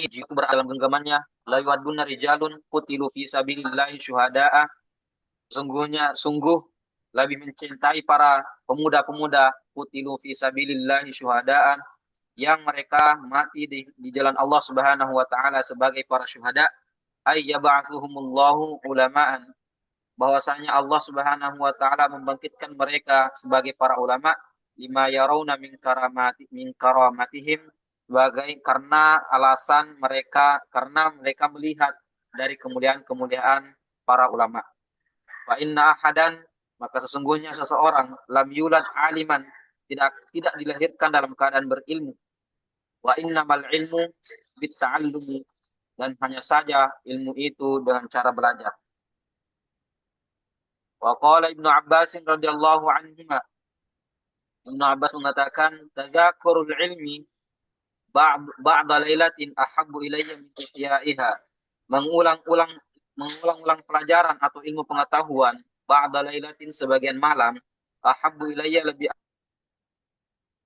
jika berada dalam genggamannya, la yuwadduna rijalun qutilu fi sabilillahi syuhada'a, sungguh lebih mencintai para pemuda-pemuda qutilu fi sabilillahi syuhada'an, yang mereka mati di jalan Allah Subhanahu wa taala sebagai para syuhada, ay yab'atsuhumullahu ulama'an, bahwasanya Allah Subhanahu wa taala membangkitkan mereka sebagai para ulama lima yarawna min karamatihim, sebagai karena alasan mereka, karena mereka melihat dari kemuliaan-kemuliaan para ulama. Wa inna ahadan, maka sesungguhnya seseorang lam yulad aliman, tidak dilahirkan dalam keadaan berilmu. Wa innamal ilmu bitta'allumi, dan hanya saja ilmu itu dengan cara belajar. Wa qala Ibnu Abbas radhiyallahu anhuma, Ibnu Abbas mengatakan, tadzakurul ilmi ba'da lailatin ahabbu ilayya min ihya'iha. Mengulang-ulang pelajaran atau ilmu pengetahuan ba'da lailatin, sebagian malam, ahabbu ilayya, lebih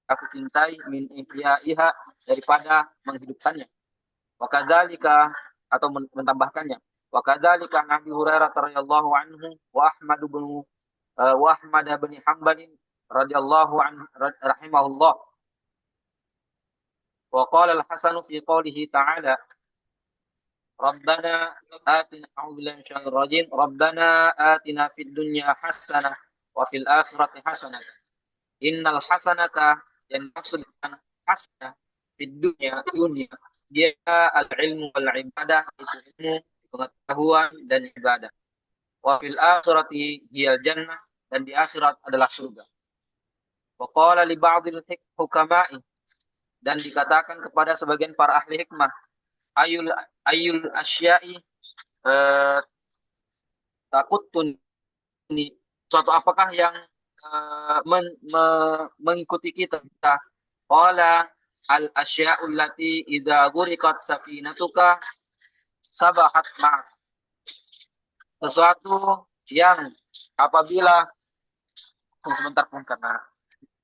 aku cintai, min ihya'iha, daripada menghidupkannya. Wa kadzalika, atau mentambahkannya, wa kadzalika Nabi Hurairah radhiyallahu anhu wa Ahmad bin Hanbal radhiyallahu anhu rahimahullah. Wa qala al-Hasan fi qoulihi ta'ala, Rabbana atina, a'udzu billahi minasyaitonir rajim, Rabbana atina fid dunya hasanah wa fil akhirati hasanah. Innal hasanata, yang maksudkan hasanah fid dunya, dia al-ilmu wal ibadah, itu ilmu, pengetahuan dan ibadah. Wa fil akhirati hiyal jannah, dan di akhirat adalah surga. Wa qala li ba'dil hukama'i, dan dikatakan kepada sebagian para ahli hikmah, ayul asya'i takutun, suatu apakah yang mengikuti kita? Qala al asya'u allati idza ghuriqat safinatuka sabahat ma'ak, sesuatu yang apabila, sebentar pun karena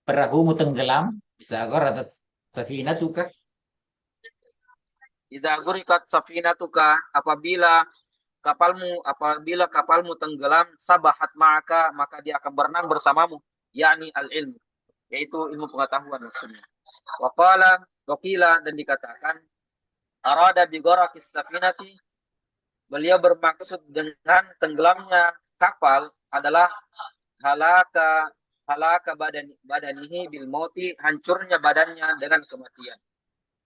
Perahumu tenggelam, bisa atau safinatuka. idza ghuriqat safinatuka, apabila kapalmu tenggelam, sabahat ma'aka, maka dia akan berenang bersamamu, yakni al-ilm, yaitu ilmu pengetahuan maksudnya. Wa qila, dan dikatakan, arada bi gharaqis safinati, beliau bermaksud dengan tenggelamnya kapal adalah halaka badanihi bil mauti, hancurnya badannya dengan kematian.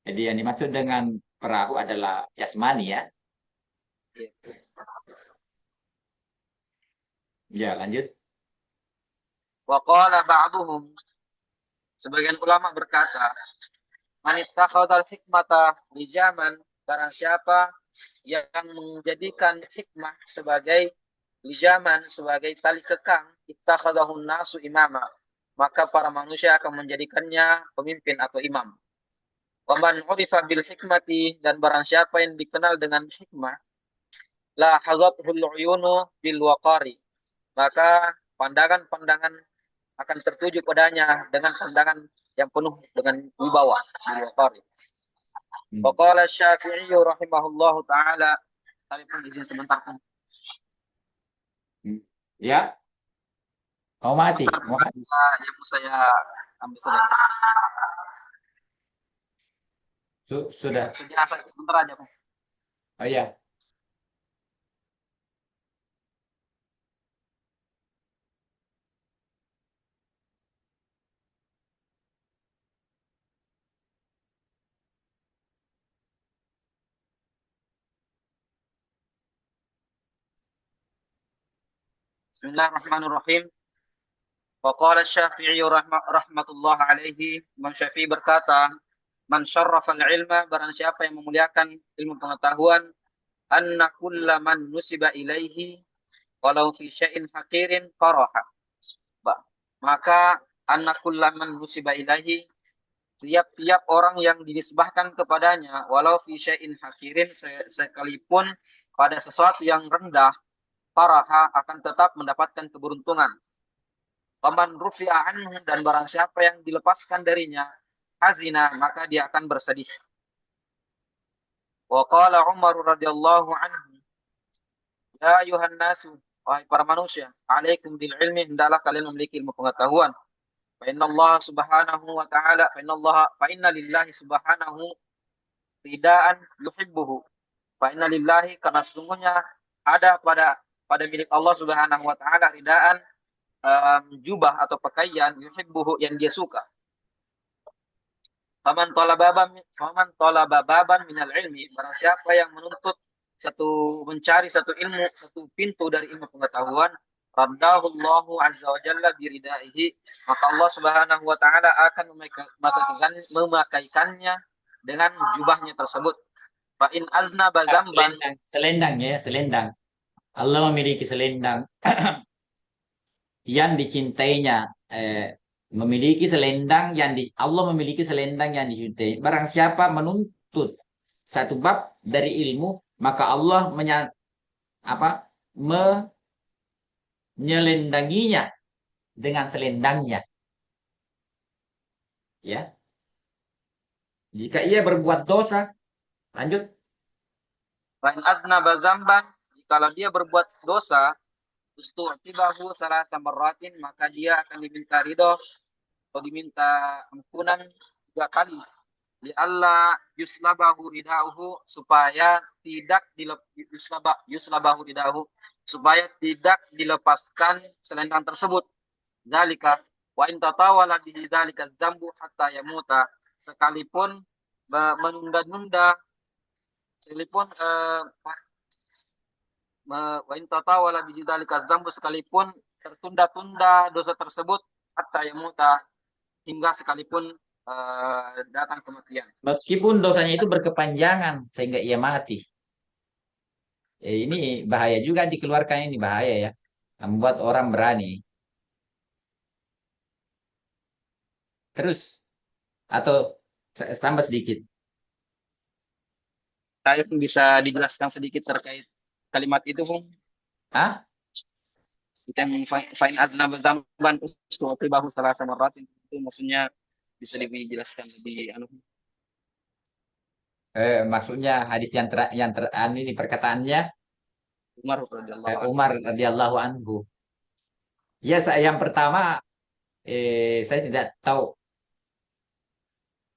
Jadi yang dimaksud dengan perahu adalah jasmani ya. Ya, lanjut. Wa qala ba'duhum, sebagian ulama berkata, man ittakhadhal hikmata lijaman, barang siapa yang menjadikan hikmah sebagai lijaman, sebagai tali kekang, ittakhadhahun nasu imama, maka para manusia akan menjadikannya pemimpin atau imam. Wa man urifa bil hikmati, dan barang siapa yang dikenal dengan hikmah, la hazathul uyunu bil waqari, maka pandangan-pandangan akan tertuju padanya dengan pandangan yang penuh dengan wibawa, bil waqari. Wa qala Syafi'i rahimahullahu taala, tapi pun izin sebentar. Ya. Mau mati. Yang saya ambil saja. Sudah. Sebentar aja, Pak. Oh ya. Bismillahirrahmanirrahim. Wa qala Syafi'i rahmatullah alaihi, Imam Syafi'i berkata, man syarrafal ilma, barang siapa yang memuliakan ilmu pengetahuan, anna kulla man nusiba ilaihi walau fi syai'in haqirin faraha. Maka anna kulla man nusiba ilaihi, tiap-tiap orang yang dinisbahkan kepadanya, walau fi syai'in haqirin, sekalipun pada sesuatu yang rendah, faraha, akan tetap mendapatkan keberuntungan. Paman rufi'a anhu, dan barang siapa yang dilepaskan darinya, hazina, maka dia akan bersedih. Wa qala Umar radhiyallahu anhu, ya ayuhan nasu, wahai para manusia, alaikum bil ilmi, hendaklah kalian memiliki ilmu pengetahuan. Fa inna Allah subhanahu wa ta'ala, fa inna lillahi subhanahu ridaan yuhibbuhu. Fa inna lillahi, karena sesungguhnya ada pada pada milik Allah Subhanahu wa taala ridaan, jubah atau pakaian yuhibbuhu yang dia suka. Faman talaba baban minal ilmi, barang siapa yang mencari satu ilmu, satu pintu dari ilmu pengetahuan, raddahu Allahu azza wa jalla biridaihi, maka Allah Subhanahu wa taala akan memakaikannya dengan jubahnya tersebut. Fa in aznaba dzamban, Selendang ya, selendang. Allah memiliki selendang yang dicintainya. Allah memiliki selendang yang dicintai. Barang siapa menuntut satu bab dari ilmu, maka Allah menyelendanginya dengan selendangnya. Ya, jika ia berbuat dosa, lanjut. fa in aznaba dzamban, jikalau dia berbuat dosa, ustu'tibahu salasa marratin, maka dia akan diminta ridho atau diminta ampunan 3 kali. Li alla yuslabahu ridauhu, supaya tidak yuslabahu ridauhu, supaya tidak dilepaskan selendang tersebut. Zalika wa in tatawala bihi dzalika dzambu hatta yamuta, sekalipun menunda-nunda, sekalipun wa in tatawala bihi dzalika dzambu, sekalipun tertunda-tunda dosa tersebut, hatta yamuta, hingga sekalipun datang kematian. Meskipun dosanya itu berkepanjangan sehingga ia mati. Ini bahaya juga dikeluarkan, ini bahaya ya. Membuat orang berani. Terus atau tambah sedikit. Saya pun bisa dijelaskan sedikit terkait kalimat itu, Bung. Hah? Yang fa'in adna zamban ustibahu salasa marratin, itu maksudnya bisa dijelaskan lebih Maksudnya hadis ini perkataannya Umar radhiyallahu anhu. Ya, yang pertama saya tidak tahu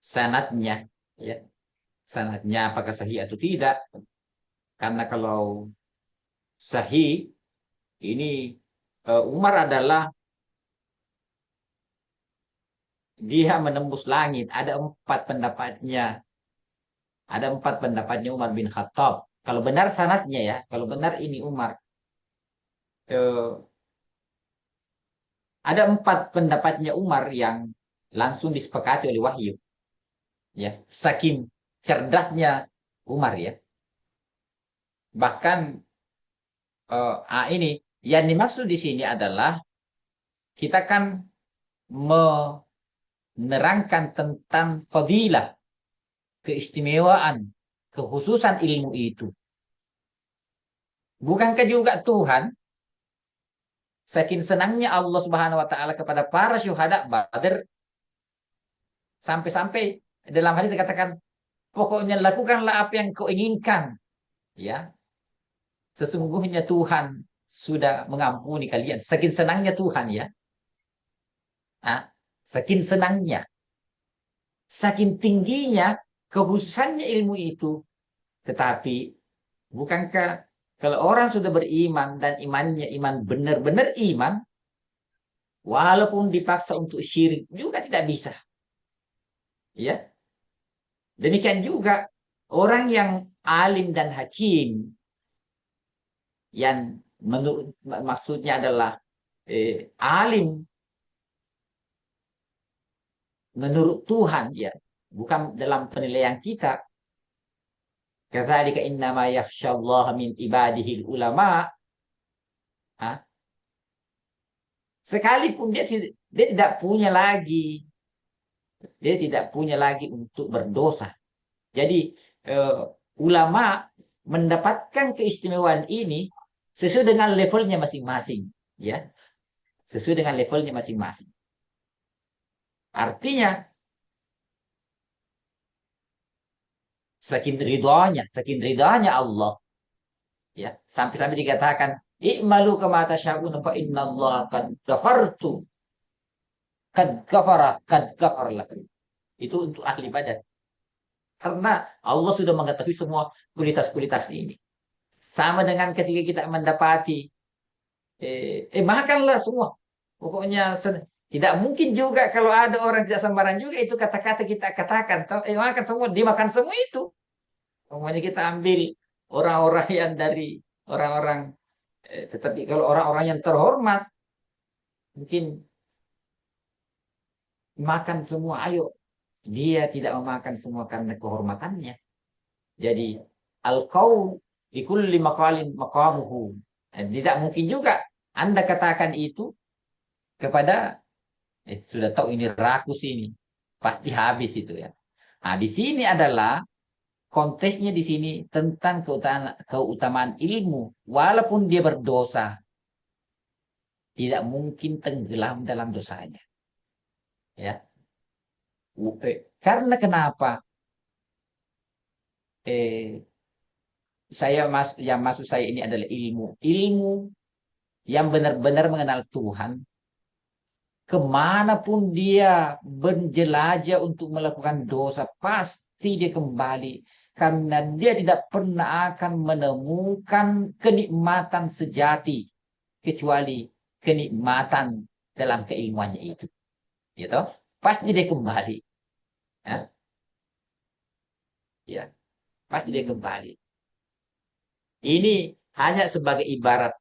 sanadnya, ya. Sanadnya apakah sahih atau tidak? Karena kalau sahih, ini Umar adalah dia menembus langit. Ada 4 pendapatnya. Ada 4 pendapatnya Umar bin Khattab. Kalau benar sanadnya ya, kalau benar ini Umar. Ada 4 pendapatnya Umar yang langsung disepakati oleh wahyu. Ya, saking cerdasnya Umar ya. Bahkan ini yang dimaksud di sini adalah kita kan menerangkan tentang fadilah, keistimewaan, kekhususan ilmu itu. Bukankah juga Tuhan saking senangnya Allah Subhanahu wa taala kepada para syuhada Badar, sampai-sampai dalam hadis dikatakan, pokoknya lakukanlah apa yang kau inginkan, ya. Sesungguhnya Tuhan sudah mengampuni kalian. Saking senangnya Tuhan ya. Saking senangnya, saking tingginya kekhususannya ilmu itu. Tetapi bukankah kalau orang sudah beriman dan imannya iman benar-benar iman, walaupun dipaksa untuk syirik juga tidak bisa. Ya. Demikian juga orang yang alim dan hakim, yang menurut maksudnya adalah alim menurut Tuhan ya, bukan dalam penilaian kita. Kadzalika innama yakhsyallaha min ibadihi ulama. Sekalipun dia tidak punya lagi, untuk berdosa. Jadi ulama mendapatkan keistimewaan ini sesuai dengan levelnya masing-masing, ya, sesuai dengan levelnya masing-masing. Artinya saking ridhonya Allah, ya, sampai-sampai dikatakan i'malu kama tasyaun fa innallaha qad ghafara lakum. Itu untuk ahli Badar. Karena Allah sudah mengetahui semua kualitas-kualitas ini. Sama dengan ketika kita mendapati Makanlah semua. Pokoknya tidak mungkin juga kalau ada orang tidak sembarangan juga itu kata-kata kita katakan. Tahu, makan semua, dimakan semua itu. Pokoknya kita ambil orang-orang yang dari orang-orang, tetapi kalau orang-orang yang terhormat, mungkin makan semua, ayo. Dia tidak memakan semua karena kehormatannya. Jadi, al-qaum fi kulli maqalin maqamuhu. Tidak mungkin juga Anda katakan itu kepada, sudah tahu ini rakus ini. Pasti habis itu ya. Nah, di sini adalah konteksnya di sini tentang keutamaan ilmu. Walaupun dia berdosa, tidak mungkin tenggelam dalam dosanya. Ya, karena kenapa? Eh, yang maksud saya ini adalah ilmu. Ilmu yang benar-benar mengenal Tuhan. Kemanapun dia berjelajah untuk melakukan dosa, pasti dia kembali. Karena dia tidak pernah akan menemukan kenikmatan sejati. Kecuali kenikmatan dalam keilmuannya itu. Gitu? Pasti dia kembali. Ya, ya, pasti dia kembali. Ini hanya sebagai ibarat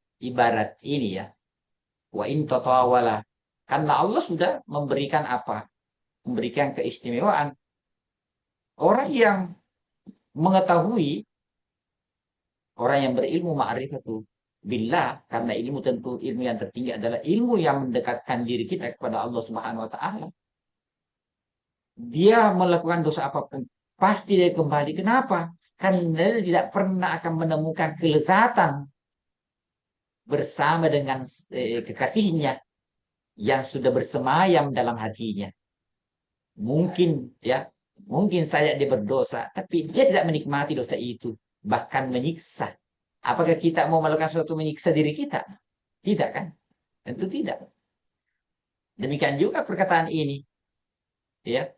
ini ya. Wa in tatawala. Karena Allah sudah memberikan apa? Memberikan keistimewaan. Orang yang mengetahui, orang yang berilmu ma'rifatu billah, karena ilmu tentu ilmu yang tertinggi adalah ilmu yang mendekatkan diri kita kepada Allah Subhanahu wa taala. Dia melakukan dosa apapun, pasti dia kembali. Kenapa? Karena dia tidak pernah akan menemukan kelezatan bersama dengan kekasihnya yang sudah bersemayam dalam hatinya. Mungkin ya, mungkin saya dia berdosa, tapi dia tidak menikmati dosa itu, bahkan menyiksa. Apakah kita mau melakukan sesuatu menyiksa diri kita? Tidak kan? Tentu tidak. Demikian juga perkataan ini, ya.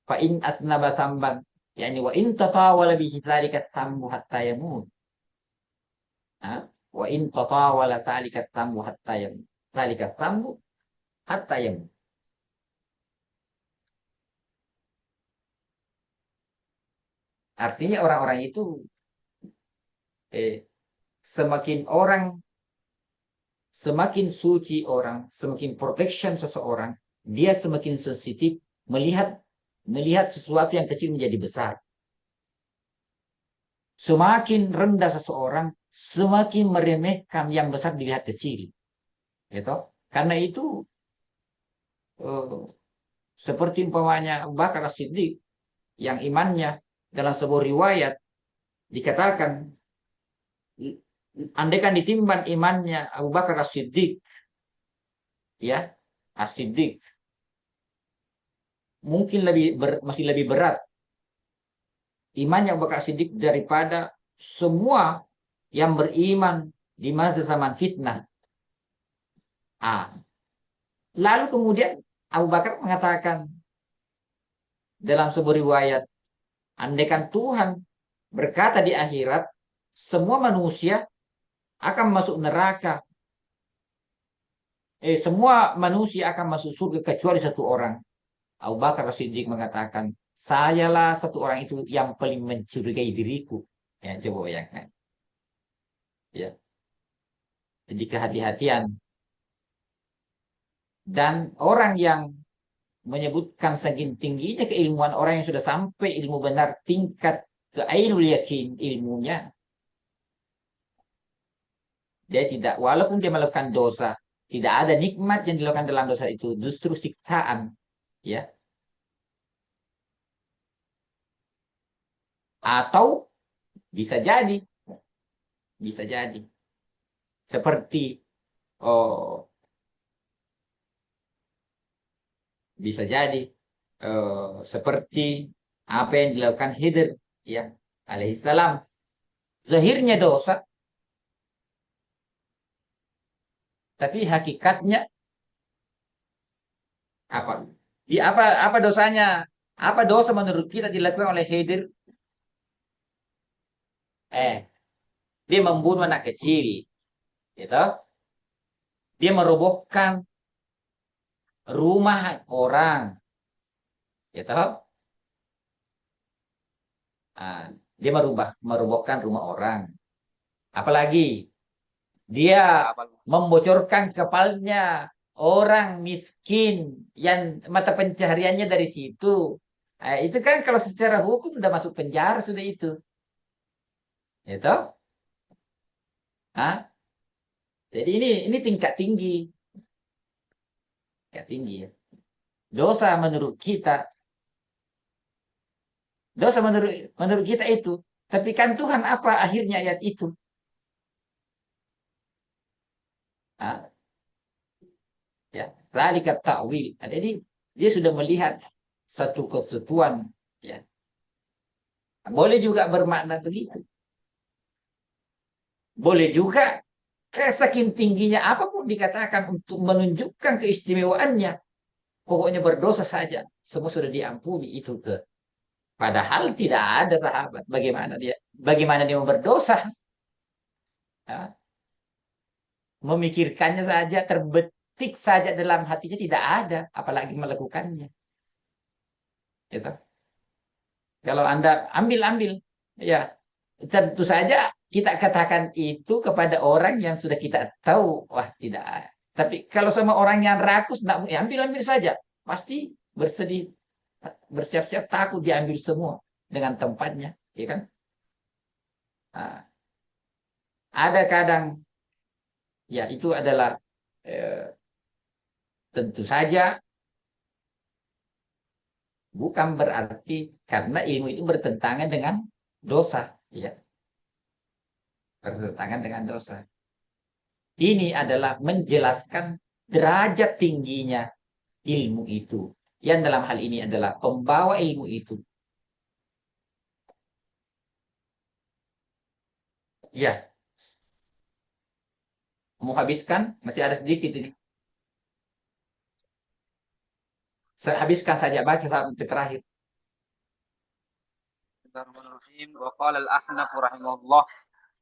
Fa in atnaba tamban, yakni wa in tatawala bihi dzalika tambu hatta yamut. Wa in tatawala dzalika tambu hatta yamut. Dzalika tambu hatta yamut. Artinya orang-orang itu semakin orang, semakin suci orang, semakin protection seseorang, dia semakin sensitif melihat melihat sesuatu yang kecil menjadi besar. Semakin rendah seseorang, semakin meremehkan yang besar dilihat kecil. Gitu? Karena itu seperti umpamanya Abu Bakar As-Siddiq yang imannya dalam sebuah riwayat dikatakan, andaikan ditimbang imannya Abu Bakar As-Siddiq, ya, As-Siddiq, mungkin masih lebih berat imannya Abu Bakar Siddiq daripada semua yang beriman di masa zaman fitnah. Lalu kemudian Abu Bakar mengatakan dalam sebuah riwayat, andaikan Tuhan berkata di akhirat, semua manusia akan masuk neraka. Semua manusia akan masuk surga kecuali satu orang. Abu Bakar Siddiq mengatakan, sayalah satu orang itu yang paling mencurigai diriku. Ya, coba bayangkan. Ya. Jadi kehati-hatian. Dan orang yang menyebutkan saking tingginya keilmuan, orang yang sudah sampai ilmu benar tingkat ke ainul yakin ilmunya, dia tidak, walaupun dia melakukan dosa, tidak ada nikmat yang dilakukan dalam dosa itu, justru siksaan. Ya. Atau bisa jadi seperti, oh, bisa jadi seperti apa yang dilakukan Khidir, ya, alaihissalam. Zahirnya dosa, tapi hakikatnya apa? Apa dosanya? Apa dosa menurut kita dilakukan oleh Khidir? Dia membunuh anak kecil, gitu. Dia merobohkan rumah orang. Ya tahu? Nah, dia merobohkan rumah orang. Apalagi dia membocorkan kepalanya orang miskin yang mata pencahariannya dari situ. Nah, itu kan kalau secara hukum udah masuk penjara sudah itu. Ya toh? Hah? Jadi ini tingkat tinggi. Tingkat tinggi ya. Dosa menurut kita, dosa menurut kita itu. Tapi kan Tuhan apa akhirnya ayat itu? Hah? Ya, zalika ta'wil. Jadi dia sudah melihat satu ketentuan, ya. Boleh juga bermakna begitu. Boleh juga saking tingginya apapun dikatakan untuk menunjukkan keistimewaannya. Pokoknya berdosa saja. Semua sudah diampuni itu ke. Padahal tidak ada sahabat. Bagaimana dia mau berdosa? Ya, memikirkannya saja, terbetik saja dalam hatinya tidak ada. Apalagi melakukannya. Gitu. Kalau Anda ambil, ya tentu saja kita katakan itu kepada orang yang sudah kita tahu, wah tidak. Tapi kalau sama orang yang rakus, nak ya ambil saja, pasti bersedih, bersiap-siap takut diambil semua dengan tempatnya, ya kan? Nah, ada kadang, ya itu adalah eh, tentu saja bukan berarti karena ilmu itu bertentangan dengan dosa, ya, bertentangan dengan dosa. Ini adalah menjelaskan derajat tingginya ilmu itu. Yang dalam hal ini adalah pembawa ilmu itu. Ya, mau habiskan? Masih ada sedikit ini. Saya habiskan saja baca sampai terakhir. Bismillahirrahmanirrahim. Wa qala al-Ahnaf rahimahullah,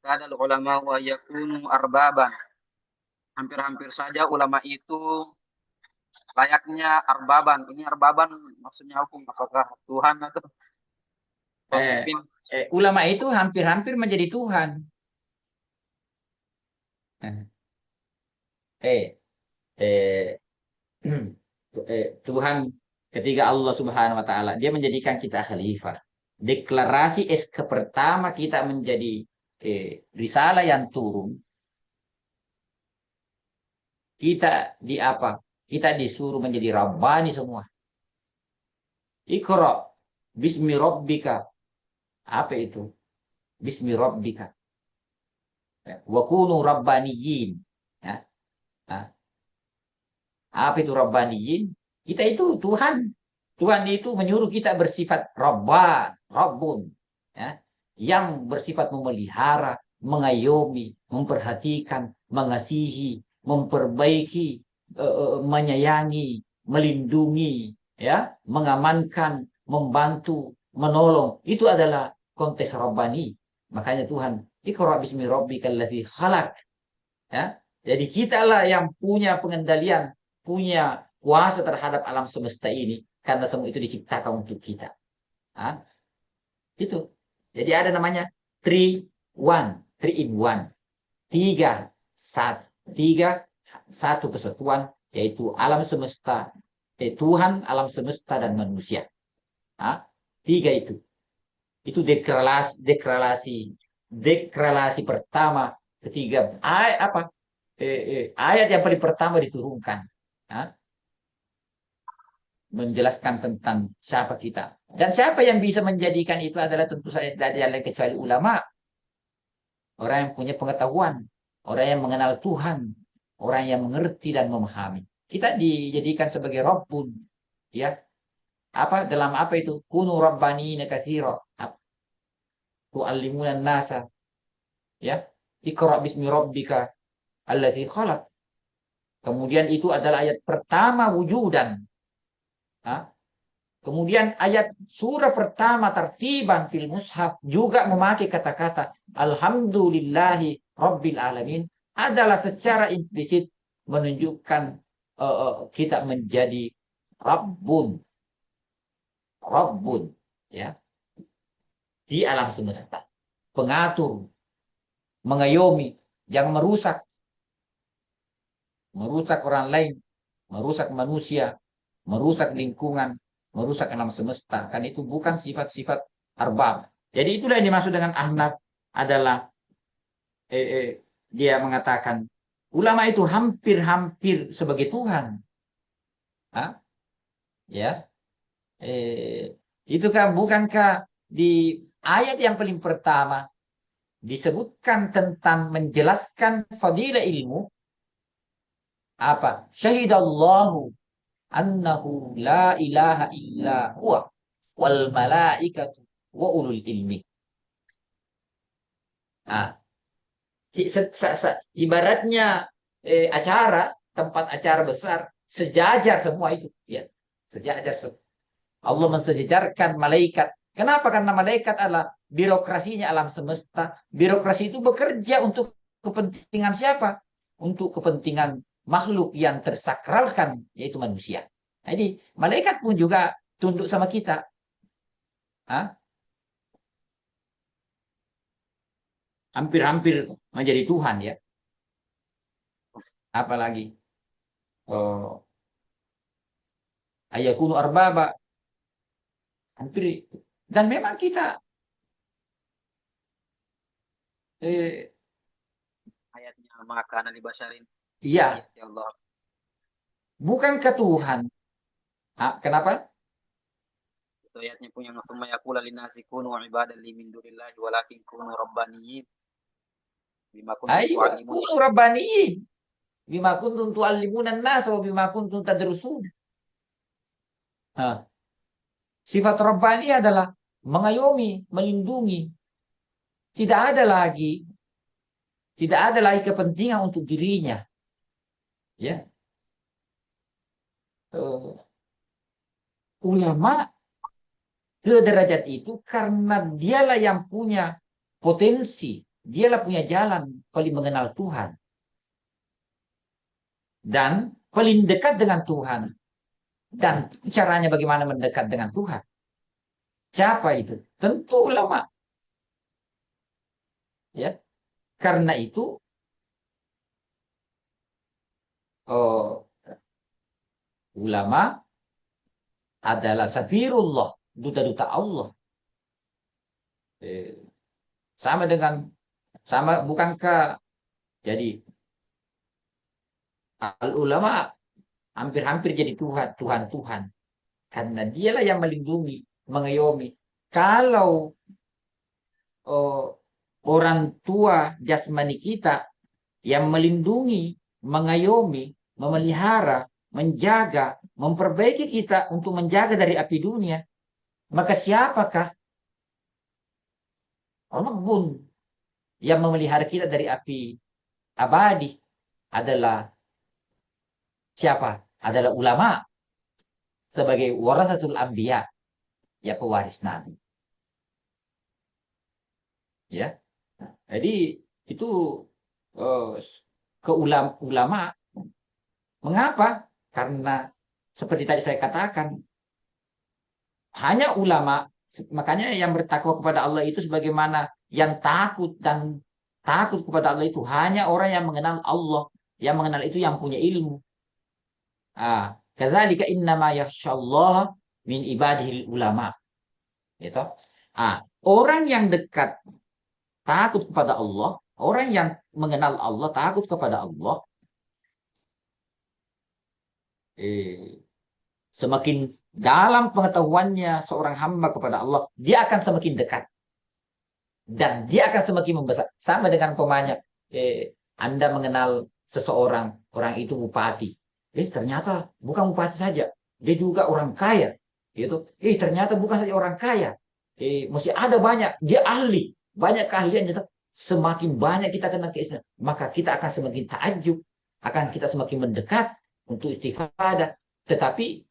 kana al-ulama wa yakunu arbaban. Hampir-hampir saja ulama itu layaknya arbaban. Ini arbaban maksudnya hukum apakah Tuhan atau Eh, pemimpin? ulama itu hampir-hampir menjadi Tuhan. Eh, eh, Tuhan ketika Allah Subhanahu wa taala dia menjadikan kita khalifah. Deklarasi SK pertama kita menjadi risalah yang turun, kita di apa? Kita disuruh menjadi Rabbani semua. Iqra bismi rabbika. Apa itu? Bismi rabbika. Ya, wa kunu rabbaniyin. Ya. Nah, apa itu rabbaniyin? Kita itu Tuhan. Tuhan itu menyuruh kita bersifat Rabbun. Ya. Yang bersifat memelihara, mengayomi, memperhatikan, mengasihi, memperbaiki, menyayangi, melindungi, ya, mengamankan, membantu, menolong. Itu adalah konteks Rabbani. Makanya Tuhan, Iqra bismi rabbikal ladzi khalaq. Ya. Jadi kitalah yang punya pengendalian, punya kuasa terhadap alam semesta ini karena semua itu diciptakan untuk kita. Hah? Itu. Jadi ada namanya three in one. Tiga, satu kesatuan, yaitu alam semesta, Tuhan, alam semesta, dan manusia. Hah? Tiga itu. Itu deklarasi pertama ketiga ayat yang paling pertama diturunkan. Hah? Menjelaskan tentang siapa kita. Dan siapa yang bisa menjadikan itu adalah tentu saja tidak ada lain kecuali ulama. Orang yang punya pengetahuan. Orang yang mengenal Tuhan. Orang yang mengerti dan memahami. Kita dijadikan sebagai Rabbun. Ya. Dalam apa itu? Kunu Rabbani katsira. Tu'allimuna nasa. Ya. Iqra bismi rabbika alladzi khalaq. Kemudian itu adalah ayat pertama wujudan. Hah? Kemudian ayat surah pertama tertiban fil mushaf juga memakai kata-kata Alhamdulillahi Rabbil Alamin adalah secara implisit menunjukkan kita menjadi Rabbun, Rabbun, ya, di alam semesta, pengatur, mengayomi, jangan merusak orang lain, merusak manusia, merusak lingkungan, merusak alam semesta. Kan itu bukan sifat-sifat arbab. Jadi itulah yang dimaksud dengan Ahnaf adalah dia mengatakan ulama itu hampir-hampir sebagai Tuhan. Hah? Ya, itu kan bukankah di ayat yang paling pertama disebutkan tentang menjelaskan fadilah ilmu apa? Syahidallahu annahu la ilaha illa huwa wal malaikatu wa ulul ilmi. Nah, ibaratnya acara, tempat acara besar, sejajar semua itu, ya, sejajar. Allah mensejajarkan malaikat. Kenapa? Karena malaikat adalah birokrasinya alam semesta. Birokrasi itu bekerja untuk kepentingan siapa? Untuk kepentingan makhluk yang tersakralkan, yaitu manusia. Jadi malaikat pun juga tunduk sama kita. Hah? Hampir-hampir menjadi Tuhan, ya. Apalagi ayakunu arbaba, hampir. Dan memang kita Ayatnya maka nabi basyarin. iya, Ya Allah. bukankah Tuhan? Kenapa? Itu ayatnya punya summa yaqulu linnasi kunu ibadan li min dunillahi walakin kunu rabbaniyin bima kuntum Aywa, tu'allimun. kunu rabbaniyin. Bima kuntum tu'allimuna an-nas wa bima kuntum tadrusun. Sifat rabbani adalah mengayomi, melindungi. Tidak ada lagi kepentingan untuk dirinya. Ya. Ulama ke derajat itu karena dialah yang punya potensi, dialah punya jalan paling mengenal Tuhan dan paling dekat dengan Tuhan. Dan caranya bagaimana mendekat dengan Tuhan? Siapa itu? Tentu ulama. Ya. Karena itu ulama adalah safirullah, duta-duta Allah. Sama bukankah jadi al ulama hampir-hampir jadi Tuhan karena dialah yang melindungi, mengayomi. Kalau orang tua jasmani kita yang melindungi, mengayomi, memelihara, menjaga, memperbaiki kita untuk menjaga dari api dunia, maka siapakah Rabbun yang memelihara kita dari api abadi? Adalah siapa? Adalah ulama sebagai warasatul anbiya, ya, pewaris nabi. Ya. Jadi itu ke ulama. Mengapa? Karena seperti tadi saya katakan, hanya ulama, makanya yang bertakwa kepada Allah itu sebagaimana yang takut kepada Allah itu hanya orang yang mengenal Allah, yang mengenal itu yang punya ilmu. Kadzalika innama yakhsyallaha min ibadihil ulama. Gitu. Orang yang dekat takut kepada Allah, orang yang mengenal Allah takut kepada Allah, semakin dalam pengetahuannya seorang hamba kepada Allah, dia akan semakin dekat dan dia akan semakin membesar. Sama dengan umpamanya Anda mengenal seseorang, orang itu bupati, ternyata bukan bupati saja, dia juga orang kaya, gitu. Ternyata bukan saja orang kaya, masih ada banyak, dia ahli, banyak keahliannya. Semakin banyak kita kenal keislaman, maka kita akan semakin takjub, akan kita semakin mendekat untuk istifadah. Tetapi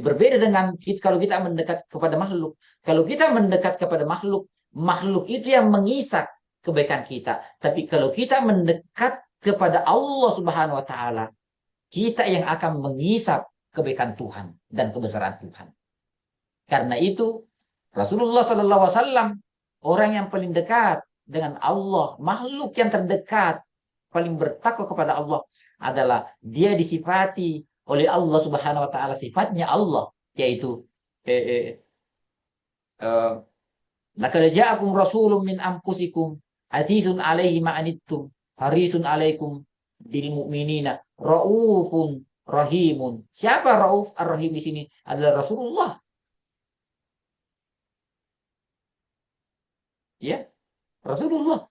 berbeda dengan kalau kita mendekat kepada makhluk. Kalau kita mendekat kepada makhluk, makhluk itu yang mengisak kebaikan kita. Tapi kalau kita mendekat kepada Allah Subhanahu wa taala, kita yang akan mengisap kebaikan Tuhan dan kebesaran Tuhan. Karena itu Rasulullah SAW orang yang paling dekat dengan Allah, makhluk yang terdekat, paling bertakwa kepada Allah adalah dia disifati oleh Allah Subhanahu wa taala sifatnya Allah, yaitu laqad ja'akum rasulun min anfusikum azizun 'alaihi ma anittum harisun 'alaikum bil mu'minina raufun rahimun. Siapa Rauf Ar-Rahim di sini? Adalah Rasulullah. Ya, Rasulullah.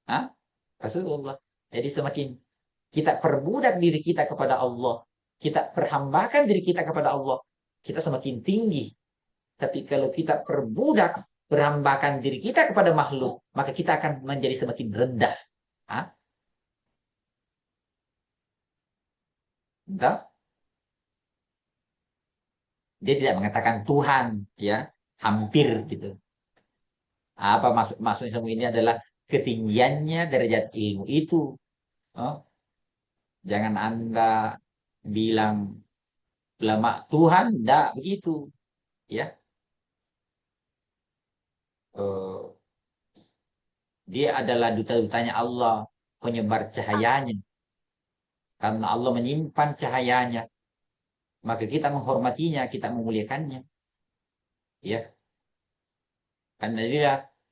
Hah? Rasulullah. Jadi semakin kita perbudak diri kita kepada Allah, kita perhambakan diri kita kepada Allah, kita semakin tinggi. Tapi kalau kita perbudak, perhambakan diri kita kepada makhluk, maka kita akan menjadi semakin rendah. Hah? Entah? Dia tidak mengatakan Tuhan, ya, hampir gitu. Apa maksudnya semua ini adalah ketinggiannya derajat ilmu itu. Oh, jangan Anda bilang ulama Tuhan, tidak begitu, ya. Eh, dia adalah duta-dutanya Allah, penyebar cahayanya. Karena Allah menyimpan cahayanya, maka kita menghormatinya, kita memuliakannya, ya. Karena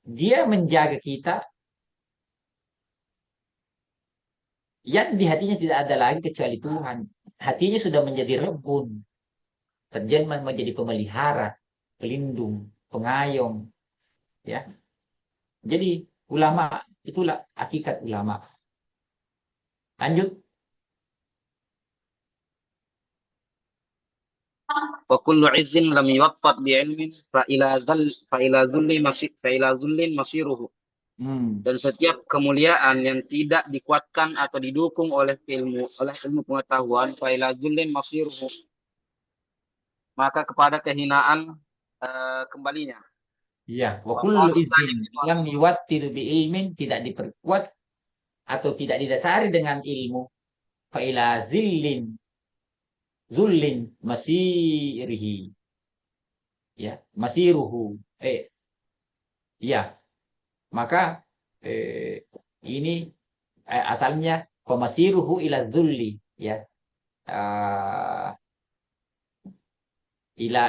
dia menjaga kita, yang di hatinya tidak ada lagi kecuali Tuhan. Hatinya sudah menjadi rebun, terjemah menjadi pemelihara, pelindung, pengayom, ya. Jadi ulama itulah hakikat ulama. Lanjut. وكل عز لم يوطد بعلم فإلى ذل مصيره. Dan setiap kemuliaan yang tidak dikuatkan atau didukung oleh ilmu pengetahuan, fa'ila dhullin masiruhu, maka kepada kehinaan kembalinya. Iya, wa kullu izin yang yuwattir bi ilmin, tidak diperkuat atau tidak didasari dengan ilmu, fa'ila zullin masirihi, ya, masiruhu, ya, maka ini asalnya famasiruhu ila zulli, ya, ila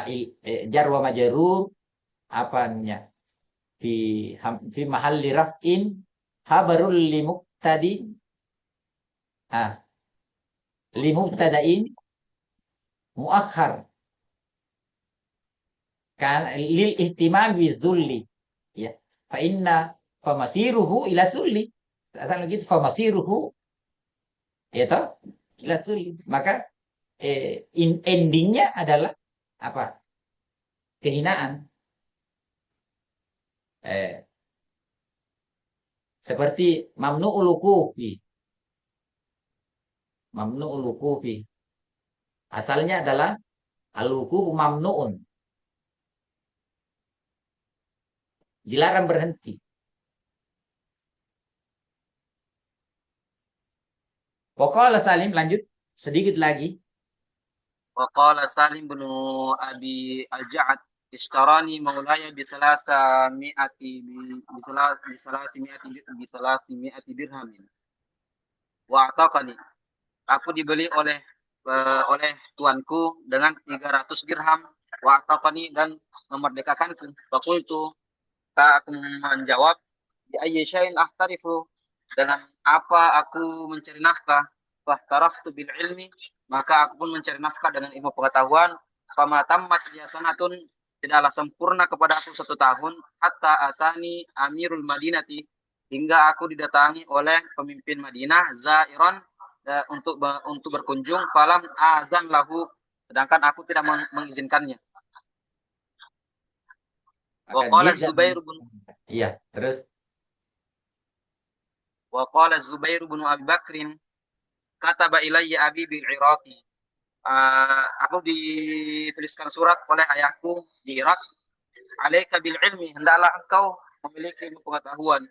jar wa majrur apanya fi mahalli raf'in habarul limuqtadi, limuqtadain muakhar kan lil ihtimam bi zulli, ya, fa inna famasiruhu ila zulli, asal gitu famasiruhu, ya toh, ila zulli, maka endingnya adalah apa? Kehinaan. Seperti mamnu'ul wuqufi. Mamnu'ul wuqufi. Asalnya adalah al-wuqufu mamnu'un. Dilarang berhenti. Waqala Salim, lanjut sedikit lagi. Waqala Salim bin Abi Al-Ja'ad, ishtarani maulaya bisalasi mi'ati dirhamin wa ataqani. Aku dibeli oleh tuanku dengan 300 dirham, wa ataqani, dan memerdekakanku. Faqultu, aku menjawab, bi ayyi syai'in ahtarifu, dengan apa aku mencari nafkah? Fahtaraftu bil ilmi, maka aku pun mencari nafkah dengan ilmu pengetahuan. Fama tammat ya sanatun, tidaklah sempurna kepada aku 1 tahun, hatta atani amirul madinati, hingga aku didatangi oleh pemimpin Madinah, zairan, untuk berkunjung, falam azan lahu, sedangkan aku tidak mengizinkannya. Waqala Zubair bin, iya, terus Waqala Zubair bin Abi Bakrin, kataba ilayya abi bil Iraqi. Aku dituliskan surat oleh ayahku di Irak. Alaika bil ilmi, hendaklah engkau memiliki ilmu pengetahuan.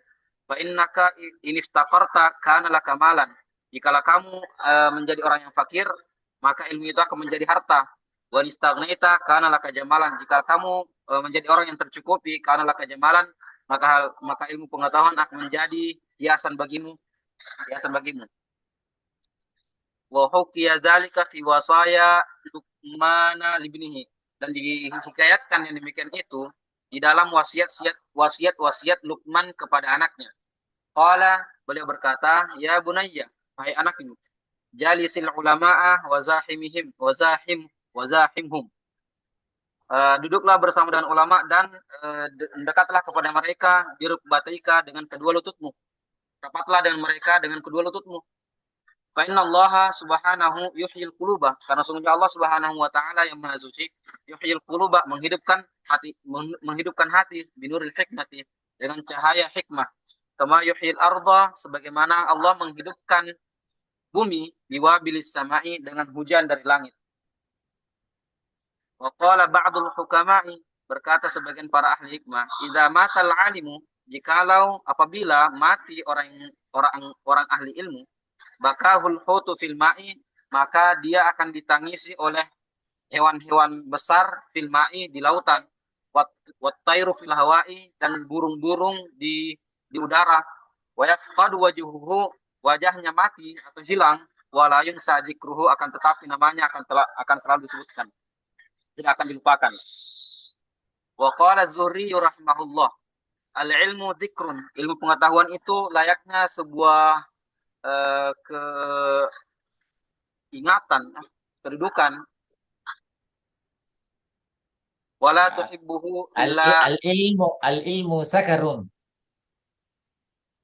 Fa innaka in istaqarta kana laka malan. Jikalau kamu menjadi orang yang fakir, maka ilmu itu akan menjadi harta. Wa istagnaita kana laka jamalan. Jika kamu menjadi orang yang tercukupi, kana laka jamalan, maka ilmu pengetahuan akan menjadi hiasan bagimu, hiasan bagimu. Wa hukiya dzalika fi wasaya Luqmana libnihi, dan dihikayatkan yang demikian itu di dalam wasiat Luqman kepada anaknya. Qala, beliau berkata, ya bunayya, wahai anakku, jalisil ulama'a wazahimhum. Duduklah bersama dengan ulama dan dekatlah kepada mereka birukbataika dengan kedua lututmu. Rapatlah dengan mereka dengan kedua lututmu. Fa inna Allah subhanahu yuhyil quluba, karena sungguhnya Allah subhanahu wa ta'ala yang maha suci, yuhyil quluba, menghidupkan hati binuril hikmati, dengan cahaya hikmah. Kama yuhyil arda, sebagaimana Allah menghidupkan bumi biwabilis samai, dengan hujan dari langit. Wa qala ba'dul hukama'i, berkata sebagian para ahli hikmah, idza matal alimu, jikalau apabila mati orang ahli ilmu, bakahul hutu fil ma'i, maka dia akan ditangisi oleh hewan-hewan besar fil ma'i, di lautan, wat tayru fil hawa'i, dan burung-burung di udara, wa yafqadu wajhuhu, wajahnya mati atau hilang, wala yunsa dzikruhu, akan tetapi namanya akan selalu disebutkan, tidak akan dilupakan. Wa qala az-Zuhri rahimahullah, al-ilmu dzikrun, ilmu pengetahuan itu layaknya sebuah keingatan, kedudukan. Wala tuhibbuhu illa al-ilmu sakarun.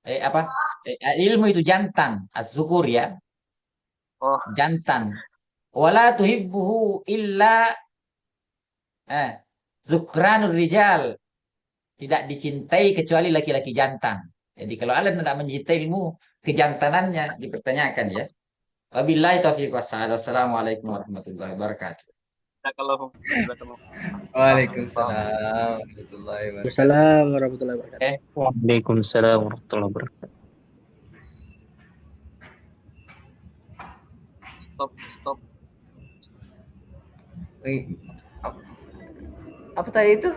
Ilmu itu jantan, az-zukur ya. Oh, Jantan. Wala tuhibbuhu illa zukranur rijal. Tidak dicintai kecuali laki-laki jantan. Jadi kalau Allah tidak mencintai ilmu, kejantanannya dipertanyakan ya. Wabillahi taufiq wassalam. Wassalamualaikum warahmatullahi wabarakatuh. kalau Waalaikumsalam warahmatullahi wabarakatuh. Waalaikumsalam warahmatullahi wabarakatuh. Waalaikumsalam warahmatullahi wabarakatuh. Stop. Apa tadi itu?